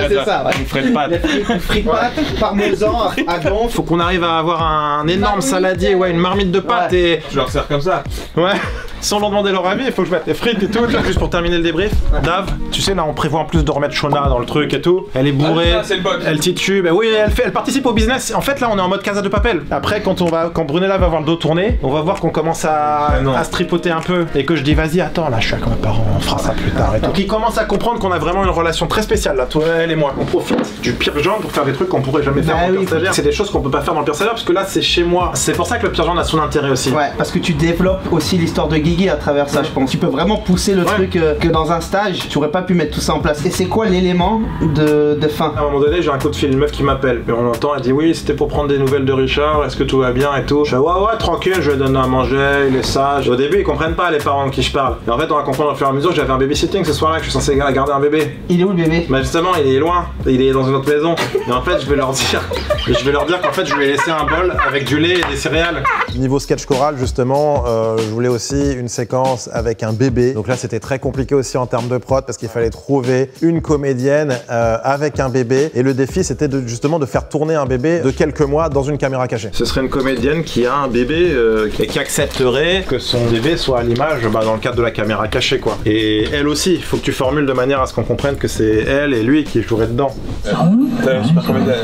C'est ça, ouais. Les frites pâtes. Les frites pâtes, parmesan, à donf. Faut qu'on arrive à avoir un énorme saladier, ouais, une marmite de pâtes et. Je leur sers comme ça. Ouais. Sans leur demander leur avis, il faut que je mette les frites et tout. Juste pour terminer le débrief. Dave, tu sais, là, on prévoit en plus de remettre Shona dans le truc et tout. Elle est bourrée. Ah, c'est le bot. Elle titube. Oui, elle participe au business. En fait, là, on est en mode Casa de Papel. Après, quand Brunella va voir le dos tourné, on va voir qu'on commence à se tripoter un peu. Et que je dis, vas-y, attends, là, je suis avec mes parents, on fera ça plus tard et tout. Donc, ils commencent à comprendre qu'on a vraiment une relation très spéciale, là, toi, elle et moi. On profite du pire genre pour faire des trucs qu'on pourrait jamais faire dans le pire stagiaire. C'est des choses qu'on peut pas faire dans le pire stagiaire parce que là, c'est chez moi. C'est pour ça que le pire genre a son intérêt aussi. Ouais, parce que tu développes aussi l'histoire de Guigui à travers ça, je pense. Tu peux vraiment pousser le truc que dans un stage, tu aurais pas pu mettre tout ça en place. Et c'est quoi l'élément de fin? À un moment donné, j'ai un coup de fil, une meuf qui m'appelle. Et on entend, elle dit oui, c'était pour prendre des nouvelles de Richard, est-ce que tout va bien et tout. Je fais ouais, tranquille, je lui donne à manger, il est sage. Au début, ils comprennent pas les parents de qui je parle. Et en fait, on va comprendre au fur et à mesure, j'avais un babysitting ce soir-là, que je suis censé garder un bébé. Il est où le bébé? Bah justement, il est loin, il est dans une autre maison. Et en fait, je vais leur dire qu'en fait, je lui ai laissé un bol avec du lait et des céréales. Niveau sketch choral, justement, je voulais aussi une séquence avec un bébé. Donc là, c'était très compliqué aussi en termes de prod parce qu'il fallait trouver une comédienne avec un bébé. Et le défi, c'était justement de faire tourner un bébé de quelques mois dans une caméra cachée. Ce serait une comédienne qui a un bébé qui accepterait que son bébé soit à l'image dans le cadre de la caméra cachée, quoi. Et elle aussi, il faut que tu formules de manière à ce qu'on comprenne que c'est elle et lui qui joueraient dedans. T'as une super comédienne.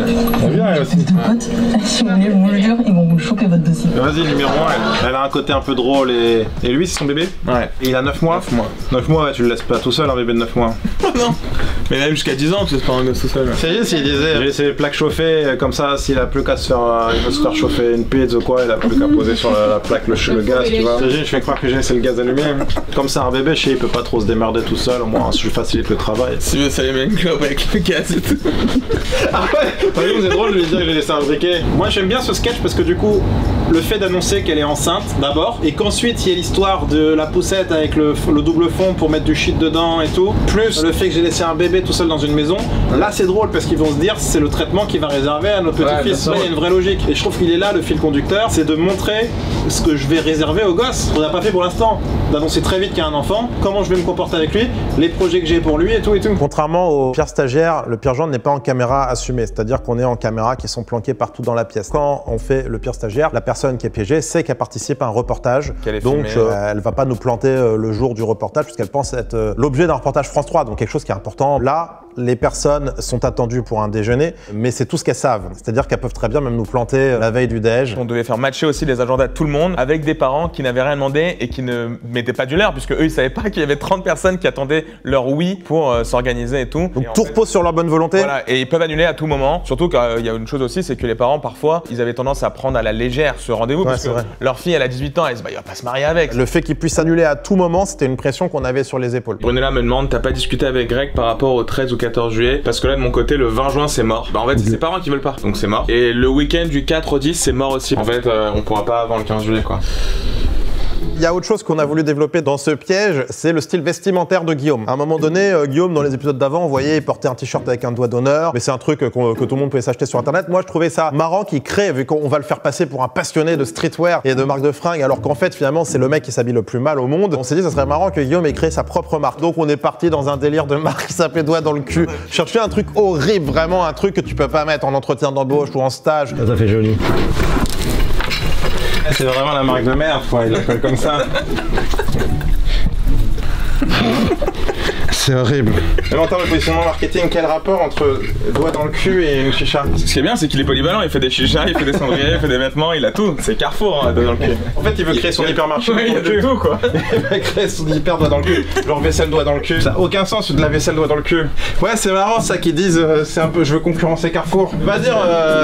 T'as bien elle aussi. Deux potes, si vous voulez vous le dire, ils vont vous le choquer votre dossier. Vas-y, numéro 1, elle a un côté un peu drôle et lui, c'est son bébé? Ouais. Et il a 9 mois? 9 mois. 9 mois, ouais, tu le laisses pas tout seul, un bébé de 9 mois. Non. Mais même jusqu'à 10 ans, tu laisses pas un gosse tout seul. C'est juste, s'il disait, j'ai laissé les plaques chauffées, comme ça, s'il a plus qu'à se faire, chauffer une pizza ou quoi, il a plus qu'à poser sur la plaque le gaz, tu vois. Je fais croire que j'ai laissé le gaz allumé. Comme ça, un bébé, je sais, il peut pas trop se démerder tout seul, au moins, je facilite le travail. Si veux, ça lui met une clope avec le gaz et tout. Ah ouais, par exemple, c'est drôle de lui dire que j'ai laissé un briquet. Moi, j'aime bien ce sketch parce que du coup, le fait d'annoncer qu'elle est enceinte d'abord, et qu'ensuite il y ait l'histoire de la poussette avec le double fond pour mettre du shit dedans et tout, plus le fait que j'ai laissé un bébé tout seul dans une maison, là c'est drôle parce qu'ils vont se dire c'est le traitement qu'il va réserver à notre petit-fils. Là il y a une vraie logique. Et je trouve qu'il est là le fil conducteur, c'est de montrer ce que je vais réserver au gosse. On n'a pas fait pour l'instant, d'annoncer très vite qu'il y a un enfant, comment je vais me comporter avec lui, les projets que j'ai pour lui et tout et tout. Contrairement au pire stagiaire, le pire genre n'est pas en caméra assumée, c'est-à-dire qu'on est en caméra qui sont planquées partout dans la pièce. Quand on fait le pire stagiaire, la personne qui est piégée sait qu'elle participe à un reportage, donc elle va pas nous planter le jour du reportage puisqu'elle pense être l'objet d'un reportage France 3, donc quelque chose qui est important. Là, les personnes sont attendues pour un déjeuner, mais c'est tout ce qu'elles savent. C'est-à-dire qu'elles peuvent très bien même nous planter la veille du déj. On devait faire matcher aussi les agendas de tout le monde avec des parents qui n'avaient rien demandé et qui ne mettaient pas du leur, puisque eux ils savaient pas qu'il y avait 30 personnes qui attendaient leur oui pour s'organiser et tout. Donc tout repose sur leur bonne volonté. Voilà, et ils peuvent annuler à tout moment. Surtout qu'il y a une chose aussi, c'est que les parents parfois, ils avaient tendance à prendre à la légère ce rendez-vous, parce que leur fille elle a 18 ans, elle se dit bah il va pas se marier avec. Le fait qu'ils puissent annuler à tout moment, c'était une pression qu'on avait sur les épaules. Brunella me demande, t'as pas discuté avec Greg par rapport au 13 ou 14 juillet? Parce que là de mon côté, le 20 juin c'est mort. Bah en fait c'est ses parents qui veulent pas, donc c'est mort. Et le week-end du 4 au 10 c'est mort aussi. En fait on pourra pas avant le 15 juillet quoi. Il y a autre chose qu'on a voulu développer dans ce piège, c'est le style vestimentaire de Guillaume. À un moment donné, Guillaume, dans les épisodes d'avant, on voyait, il portait un t-shirt avec un doigt d'honneur, mais c'est un truc que tout le monde pouvait s'acheter sur internet. Moi, je trouvais ça marrant qu'il crée, vu qu'on va le faire passer pour un passionné de streetwear et de marque de fringues, alors qu'en fait, finalement, c'est le mec qui s'habille le plus mal au monde. On s'est dit, ça serait marrant que Guillaume ait créé sa propre marque. Donc, on est parti dans un délire de marque qui s'appelait doigt dans le cul. Chercher un truc horrible, vraiment un truc que tu peux pas mettre en entretien d'embauche ou en stage. Ça fait joli. C'est vraiment la marque de merde, quoi, il l'appelle comme ça. C'est horrible. Mais en termes de positionnement marketing, quel rapport entre doigt dans le cul et une chicha? Ce qui est bien, c'est qu'il est polyvalent, il fait des chichas, il fait des cendriers, il fait des vêtements, il a tout. C'est Carrefour, hein, doigt dans le cul. En fait, il veut créer son hypermarché. Ouais, il y a de tout, quoi. Il veut créer son hyper doigt dans le cul. Genre vaisselle doigt dans le cul. Ça n'a aucun sens de la vaisselle doigt dans le cul. Ouais, c'est marrant ça qu'ils disent, c'est un peu, je veux concurrencer Carrefour. On va dire,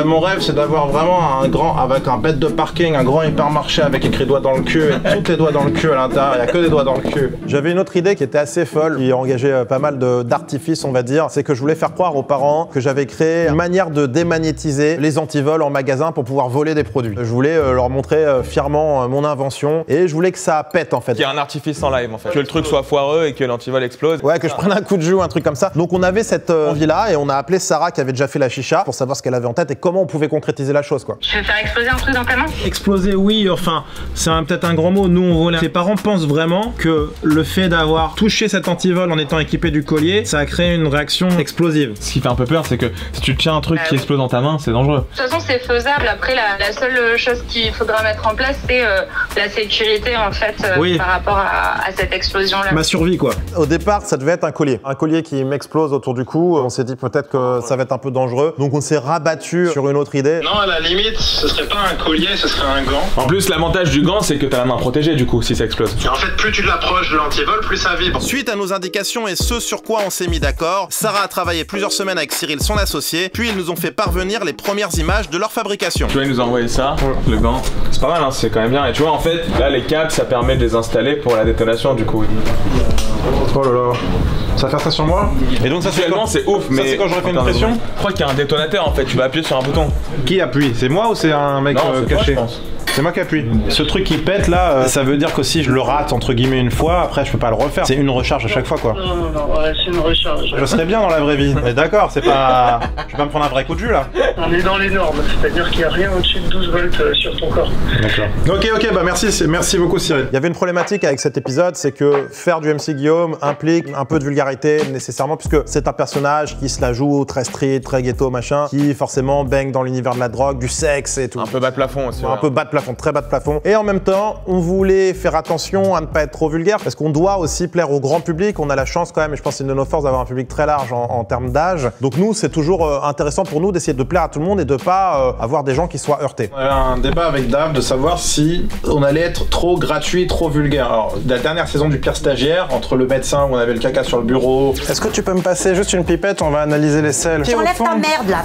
mon rêve, c'est d'avoir vraiment un grand, avec un bête de parking, un grand hypermarché avec écrit doigt dans le cul et tous les doigts dans le cul à l'intérieur. Il n'y a que des doigts dans le cul. J'avais une autre idée qui était assez folle, qui engageait pas mal d'artifices, on va dire. C'est que je voulais faire croire aux parents que j'avais créé une manière de démagnétiser les antivols en magasin pour pouvoir voler des produits. Je voulais leur montrer fièrement mon invention et je voulais que ça pète en fait. Qu'il y ait un artifice en live en fait. Que le truc soit foireux et que l'antivol explose. Ouais, que je prenne un coup de jus ou un truc comme ça. Donc on avait cette envie-là et on a appelé Sarah qui avait déjà fait la chicha pour savoir ce qu'elle avait en tête et comment on pouvait concrétiser la chose quoi. Tu veux faire exploser un truc dans ta main? Exploser oui, enfin c'est peut-être un grand mot. Nous on volait. Les parents pensent vraiment que le fait d'avoir touché cet antivol en étant équipés du collier, ça a créé une réaction explosive. Ce qui fait un peu peur, c'est que si tu tiens un truc qui explose dans ta main, c'est dangereux. De toute façon, c'est faisable. Après, la seule chose qu'il faudra mettre en place, c'est la sécurité en fait par rapport à cette explosion-là. Ma survie quoi. Au départ, ça devait être un collier qui m'explose autour du cou. On s'est dit peut-être que ça va être un peu dangereux, donc on s'est rabattu sur une autre idée. Non, à la limite, ce serait pas un collier, ce serait un gant. En plus, l'avantage du gant, c'est que t'as la main protégée du coup si ça explose. Et en fait, plus tu l'approches de l'antivol, plus ça vibre. Suite à nos indications et ce sur quoi on s'est mis d'accord, Sarah a travaillé plusieurs semaines avec Cyril, son associé, puis ils nous ont fait parvenir les premières images de leur fabrication. Tu vois, ils nous ont envoyé ça, le gant. C'est pas mal, hein, c'est quand même bien. Et tu vois, en fait, là, les câbles, ça permet de les installer pour la détonation du coup. Oh là là. Ça va faire ça sur moi? Et donc ça c'est ouf, mais c'est quand j'aurais fait une pression? Je crois qu'il y a un détonateur en fait, tu vas appuyer sur un bouton. Qui appuie? C'est moi ou c'est un mec caché? Toi, je pense. C'est moi qui appuie. Ce truc qui pète là, ça veut dire que si je le rate entre guillemets une fois, après je peux pas le refaire. C'est une recharge à chaque fois quoi. Non, ouais, c'est une recharge. Je serais bien dans la vraie vie. Mais d'accord, c'est pas. Je vais pas me prendre un vrai coup de jus là. On est dans les normes, c'est-à-dire qu'il n'y a rien au-dessus de 12 volts sur ton corps. D'accord. Ok, bah merci beaucoup Cyril. Il y avait une problématique avec cet épisode, c'est que faire du MC Guillaume implique un peu de vulgarité nécessairement, puisque c'est un personnage qui se la joue très street, très ghetto, machin, qui forcément baigne dans l'univers de la drogue, du sexe et tout. Un peu bas de plafond aussi. Un peu bas de plafond, très bas de plafond. Et en même temps, on voulait faire attention à ne pas être trop vulgaire, parce qu'on doit aussi plaire au grand public. On a la chance quand même, et je pense que c'est une de nos forces, d'avoir un public très large en termes d'âge. Donc nous, c'est toujours intéressant pour nous d'essayer de plaire à tout le monde et de pas avoir des gens qui soient heurtés. On avait un débat avec Dave de savoir si on allait être trop gratuit, trop vulgaire. Alors, la dernière saison du Pire Stagiaire, entre le médecin où on avait le caca sur le bureau. Est-ce que tu peux me passer juste une pipette? On va analyser les selles. Tu enlèves ta merde là.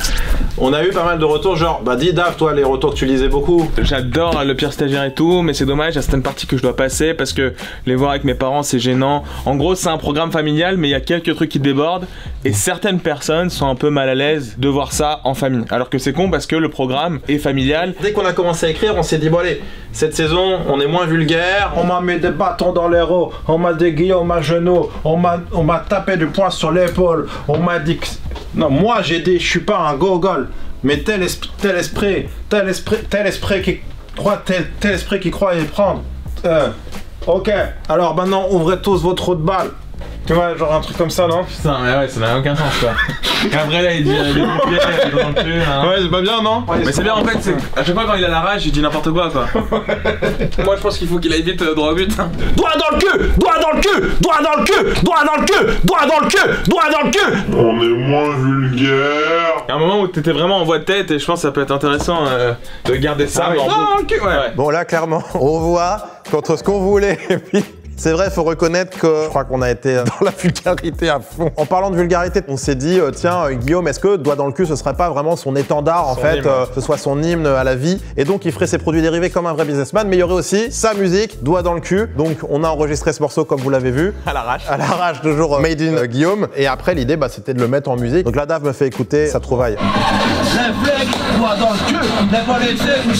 On a eu pas mal de retours, genre, bah dis Dave, toi, les retours que tu lisais beaucoup. J'adore le Pire Stagiaire et tout, mais c'est dommage, il y a certaines parties que je dois passer parce que les voir avec mes parents, c'est gênant. En gros, c'est un programme familial, mais il y a quelques trucs qui débordent et certaines personnes sont un peu mal à l'aise de voir ça en famille. Alors que c'est con parce que le programme est familial. Dès qu'on a commencé à écrire, on s'est dit, bon allez, cette saison, on est moins vulgaire. On m'a mis des bâtons dans les roues, on m'a dit Guillaume à genoux, on m'a tapé du poing sur l'épaule, on m'a dit que... Non, moi j'ai dit, je suis pas un gogol, mais tel esprit qui croit y prendre. Ok, alors maintenant ouvrez tous vos trous de balles. Tu vois, genre un truc comme ça, non? Putain, mais ouais, ça n'a aucun sens quoi. Et après là, il dit des pompiers dans le cul. Hein. Ouais, c'est pas bien, non? Mais c'est bien en fait, c'est à chaque fois quand il a la rage, il dit n'importe quoi quoi. Moi je pense qu'il faut qu'il aille vite droit au but. Hein. Doigt dans le cul! Doigt dans le cul! Doigt dans le cul! Doigt dans le cul! Doigt dans le cul! Doigt dans le cul! On est moins vulgaire. Il y a un moment où t'étais vraiment en voix de tête et je pense que ça peut être intéressant de garder ça. Dans le cul, ouais. Bon là, clairement, on voit contre ce qu'on voulait et puis... C'est vrai, il faut reconnaître que je crois qu'on a été dans la vulgarité à fond. En parlant de vulgarité, on s'est dit, tiens, Guillaume, est-ce que doigt dans le cul, ce serait pas vraiment son étendard, en fait, ce soit son hymne à la vie, et donc il ferait ses produits dérivés comme un vrai businessman, mais il y aurait aussi sa musique, doigt dans le cul. Donc on a enregistré ce morceau comme vous l'avez vu. À l'arrache. À l'arrache, toujours made in Guillaume. Et après, l'idée, bah, c'était de le mettre en musique. Donc la Dave me fait écouter sa trouvaille. Les flecs, doigt dans le cul. Les volets,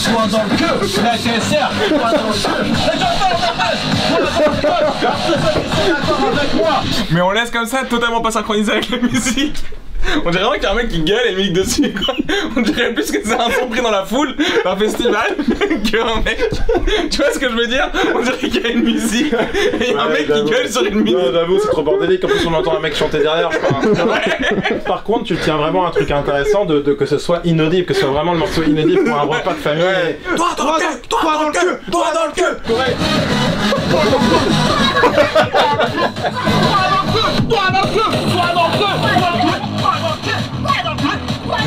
doigt dans le cul. Les desserts, doigt dans le cul. Les chauffeurs de presse, doigt dans le cul. Mais on laisse comme ça, totalement pas synchronisé avec la musique. On dirait vraiment qu'il y a un mec qui gueule et musique dessus quoi. On dirait plus que c'est un son pris dans la foule d'un festival qu'un mec. Tu vois ce que je veux dire? On dirait qu'il y a une musique et il y a un mec qui gueule sur une musique. Non, j'avoue, c'est trop bordélique. En plus, on entend un mec chanter derrière. Par contre, tu tiens vraiment un truc intéressant de que ce soit inaudible, que ce soit vraiment le morceau inaudible pour un repas de famille. Ouais. Doigt dans le cul! Doigt dans le cul! Doigt dans le cul! Correct. Doigt dans le cul! Doigt dans le cul! Doigt dans le cul!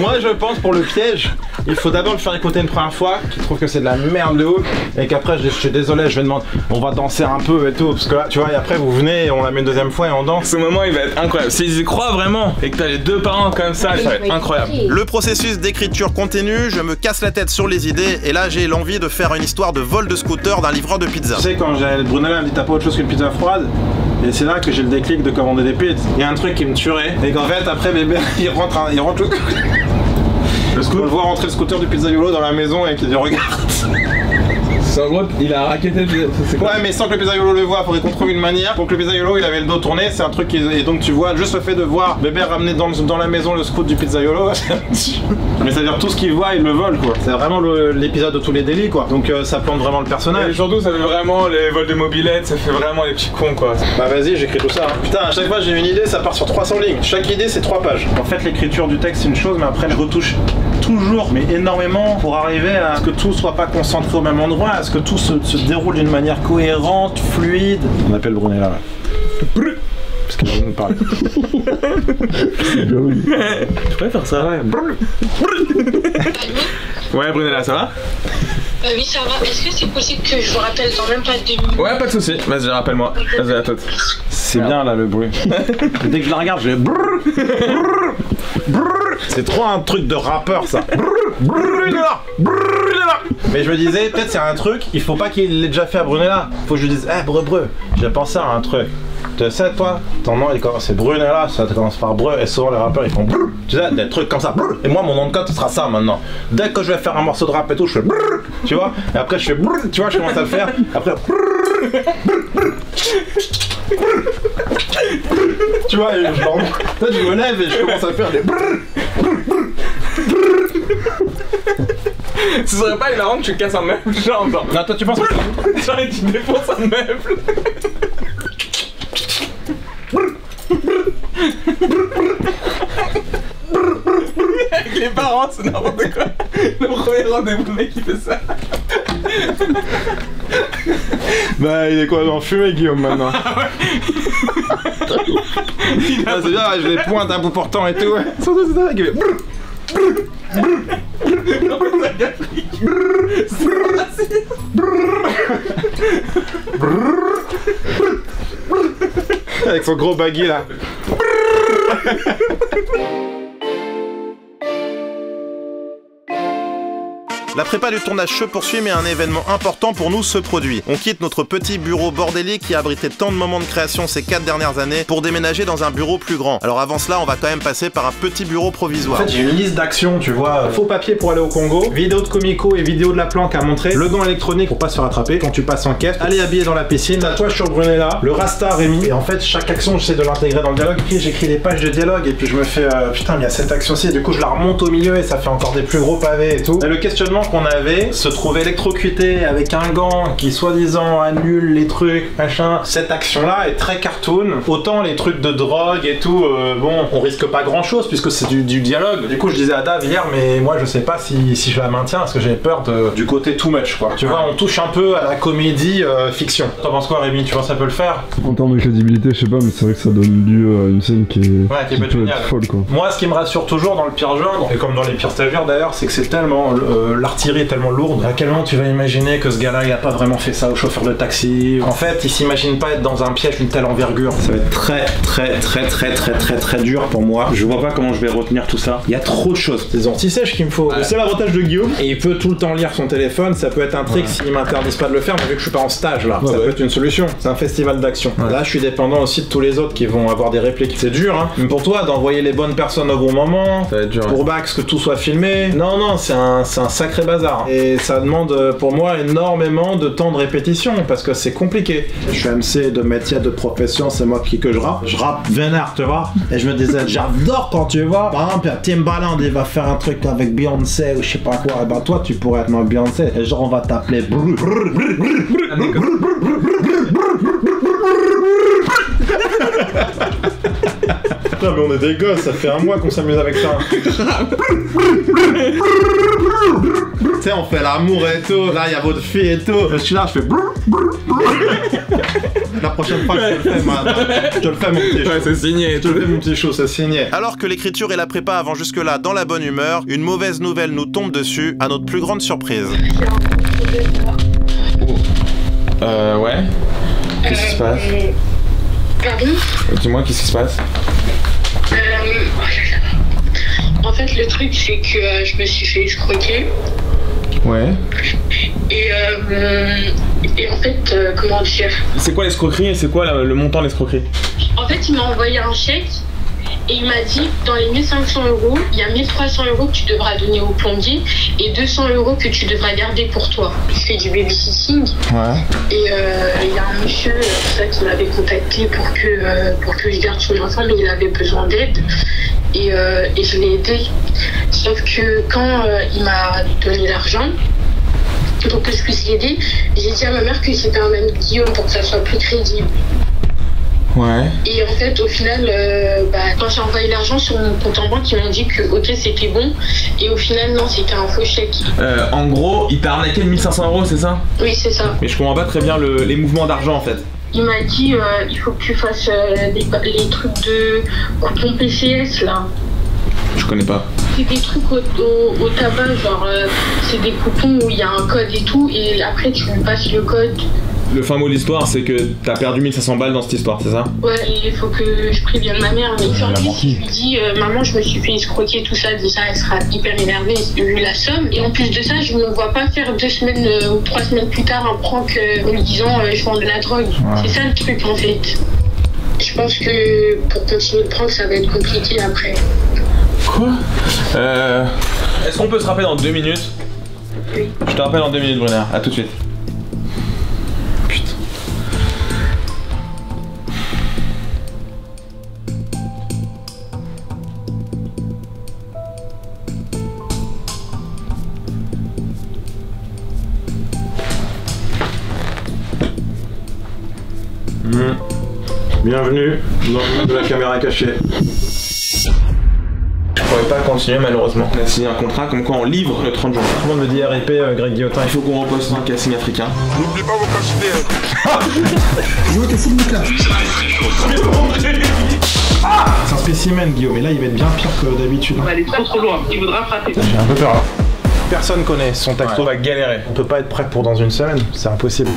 Moi je pense pour le piège, il faut d'abord le faire écouter une première fois, qu'il trouve que c'est de la merde de ouf, et qu'après je suis désolé, je vais demander, on va danser un peu et tout, parce que là tu vois, et après vous venez, on la met une deuxième fois et on danse. Ce moment il va être incroyable, s'ils y croient vraiment, et que t'as les deux parents comme ça va être incroyable. Le processus d'écriture continue, je me casse la tête sur les idées, et là j'ai l'envie de faire une histoire de vol de scooter d'un livreur de pizza. Tu sais quand Brunella me dit t'as pas autre chose qu'une pizza froide? Et c'est là que j'ai le déclic de commander des pizzas. Il y a un truc qui me tuerait, et qu'en fait après bébé il rentre le scooter. On le voit rentrer le scooter du Pizza Yolo dans la maison et qui dit regarde. En gros, il a raquetté le Ouais, mais sans que le pizzaiolo le voit, faudrait qu'on trouve une manière pour que le pizzaiolo il avait le dos tourné. C'est un truc qui... Et donc tu vois, juste le fait de voir bébé ramener dans la maison le scout du pizzaiolo, mais c'est-à-dire tout ce qu'il voit, il le vole quoi. C'est vraiment l'épisode de tous les délits quoi. Donc ça plante vraiment le personnage. Et surtout, ça fait vraiment les vols de mobilettes, ça fait vraiment les petits cons quoi. Bah vas-y, j'écris tout ça. Hein. Putain, à chaque fois j'ai une idée, ça part sur 300 lignes. Chaque idée c'est 3 pages. En fait, l'écriture du texte c'est une chose, mais après je retouche toujours, mais énormément, pour arriver à ce que tout soit pas concentré au même endroit, à ce que tout se déroule d'une manière cohérente, fluide. On appelle Brunella là. Parce qu'elle va nous parler. Tu pourrais faire ça, ouais. Ouais, Brunella, ça va? Oui, ça va. Est-ce que c'est possible que je vous rappelle dans même pas 2 minutes? Ouais, pas de soucis. Vas-y, rappelle-moi. Vas-y, à toi. C'est bien là le bruit. Dès que je la regarde, je vais. C'est trop un truc de rappeur ça. Mais je me disais, peut-être c'est un truc, il faut pas qu'il l'ait déjà fait à Brunella. Faut que je lui dise, eh breu, j'ai pensé à un truc. Tu sais, toi, ton nom c'est Brunella, ça commence par breu, et souvent les rappeurs ils font brrr, tu sais, des trucs comme ça. Brrr, et moi, mon nom de code ce sera ça maintenant. Dès que je vais faire un morceau de rap et tout, je fais brrr, tu vois, et après je fais brrr, tu vois, je commence à le faire. Après, brrr, brrr, tu vois, et je me lève et je commence à faire des brrr, brrr, brrr. Ce serait pas hilarant que tu casses un meuble, genre. Non, toi tu penses que genre, et tu défonces un meuble. Avec les parents, c'est n'importe quoi. Le premier rendez-vous, le mec il fait ça. Bah, il est quoi dans fumée, Guillaume maintenant? Ah, c'est bien, je les pointe un bout portant et tout. Ouais. Surtout, c'est dingue. Avec son gros baggy là. La prépa du tournage se poursuit, mais un événement important pour nous se produit. On quitte notre petit bureau bordélique qui a abrité tant de moments de création ces 4 dernières années pour déménager dans un bureau plus grand. Alors avant cela, on va quand même passer par un petit bureau provisoire. En fait, j'ai une liste d'actions, tu vois. Faux papier pour aller au Congo, vidéo de Comico et vidéo de la planque à montrer, le gant électronique pour pas se faire attraper quand tu passes en caisse, aller habiller dans la piscine, tatouage sur Brunella, le Rasta Rémi. Et en fait, chaque action, j'essaie de l'intégrer dans le dialogue. Puis j'écris des pages de dialogue et puis je me fais putain, il y a cette action-ci. Et du coup, je la remonte au milieu et ça fait encore des plus gros pavés et tout. Et le questionnement qu'on avait, se trouve électrocuté avec un gant qui soi-disant annule les trucs, machin. Cette action-là est très cartoon. Autant les trucs de drogue et tout, bon, on risque pas grand-chose puisque c'est du dialogue. Du coup, je disais à Dave hier, mais moi je sais pas si je la maintiens parce que j'ai peur du côté too much, quoi. Tu vois, on touche un peu à la comédie fiction. T'en penses quoi, Rémi? Tu vois, ça peut le faire? En termes de crédibilité, je sais pas, mais c'est vrai que ça donne lieu à une scène qui peut être folle, quoi. Moi, ce qui me rassure toujours dans le pire genre, et comme dans les pires stagiaires d'ailleurs, c'est que c'est tellement l'artillerie est tellement lourde. À quel moment tu vas imaginer que ce gars-là, il a pas vraiment fait ça au chauffeur de taxi? En fait, il s'imagine pas être dans un piège d'une telle envergure. Ça va être très dur pour moi. Je vois pas comment je vais retenir tout ça. Il y a trop de choses. Des anti-sèches qu'il me faut. C'est l'avantage de Guillaume. Et il peut tout le temps lire son téléphone. Ça peut être un trick s'il m'interdisent pas de le faire, mais vu que je suis pas en stage là, ça peut être une solution. C'est un festival d'action. Là, je suis dépendant aussi de tous les autres qui vont avoir des répliques. C'est dur, hein. Même pour toi, d'envoyer les bonnes personnes au bon moment. Ça va être dur. Pour Bax, que tout soit filmé. Non, c'est un sacré bazar. Et ça demande pour moi énormément de temps de répétition parce que c'est compliqué. Je suis MC de métier de profession, c'est moi que je rappe. Je rappe vénère, tu vois. Et je me disais, j'adore quand tu vois, par exemple, Timbaland, il va faire un truc avec Beyoncé ou je sais pas quoi. Et ben toi, tu pourrais être ma Beyoncé. Et genre, on va t'appeler. Putain, mais on est des gosses, ça fait un mois qu'on s'amuse avec ça. Tu sais, on fait l'amour et tout. Là, il y a votre fille et tout. Je suis là, je fais. La prochaine fois que je te le fais, je te le fais, mon petit chou. Ouais, c'est signé. Je te le fais, mon petit chou, c'est signé. Alors que l'écriture et la prépa avant jusque-là dans la bonne humeur, une mauvaise nouvelle nous tombe dessus, à notre plus grande surprise. Ouais. Qu'est-ce qui se passe? Pardon? Dis-moi, qu'est-ce qui se passe? En fait, le truc, c'est que je me suis fait escroquer. Ouais. Et en fait, comment dire? C'est quoi l'escroquerie et c'est quoi le montant de l'escroquerie? En fait, il m'a envoyé un chèque Et il m'a dit, dans les 1500 €, il y a 1300 € que tu devras donner au plombier et 200 € que tu devras garder pour toi. Je fais du babysitting. Ouais. Et il y a un monsieur qui m'avait contacté pour que je garde son enfant, mais il avait besoin d'aide. Et je l'ai aidé. Sauf que quand il m'a donné l'argent, pour que je puisse l'aider, j'ai dit à ma mère que c'était un même Guillaume pour que ça soit plus crédible. Ouais. Et en fait, au final, quand j'ai envoyé l'argent sur mon compte en banque, ils m'ont dit que ok, c'était bon. Et au final, non, c'était un faux chèque. En gros, il t'a arnaqué de 1500 €, c'est ça? Oui, c'est ça. Mais je comprends pas très bien les mouvements d'argent en fait. Il m'a dit il faut que tu fasses les trucs de coupon PCS là. Je connais pas. C'est des trucs au tabac, genre c'est des coupons où il y a un code et tout, et après tu lui passes le code. Le fin mot de l'histoire, c'est que t'as perdu 1500 balles dans cette histoire, c'est ça? Ouais, et il faut que je prévienne ma mère. Mais si je lui dis maman, je me suis fait escroquer, tout ça, déjà elle sera hyper énervée vu la somme. Et en plus de ça, je ne me vois pas faire 2 semaines ou 3 semaines plus tard un prank en lui disant je vends de la drogue. Ouais. C'est ça le truc en fait. Je pense que pour continuer le prank, ça va être compliqué après. Quoi? Est-ce qu'on peut se rappeler dans 2 minutes? Oui. Je te rappelle dans 2 minutes, Brunner. À tout de suite. Putain. Bienvenue dans le monde de la caméra cachée. Je pourrais pas continuer malheureusement. On a signé un contrat comme quoi on livre le 30 juin. Tout le monde me dit RIP Greg Guillotin. Il faut qu'on reposte un casting africain. N'oubliez pas vos cassettes. Je veux te foutre le cas. C'est un spécimen Guillaume, et là il va être bien pire que d'habitude. On va aller trop loin, il voudra frapper. J'ai un peu peur là. Personne connaît son taxo. On va galérer. On peut pas être prêt pour dans une semaine, c'est impossible.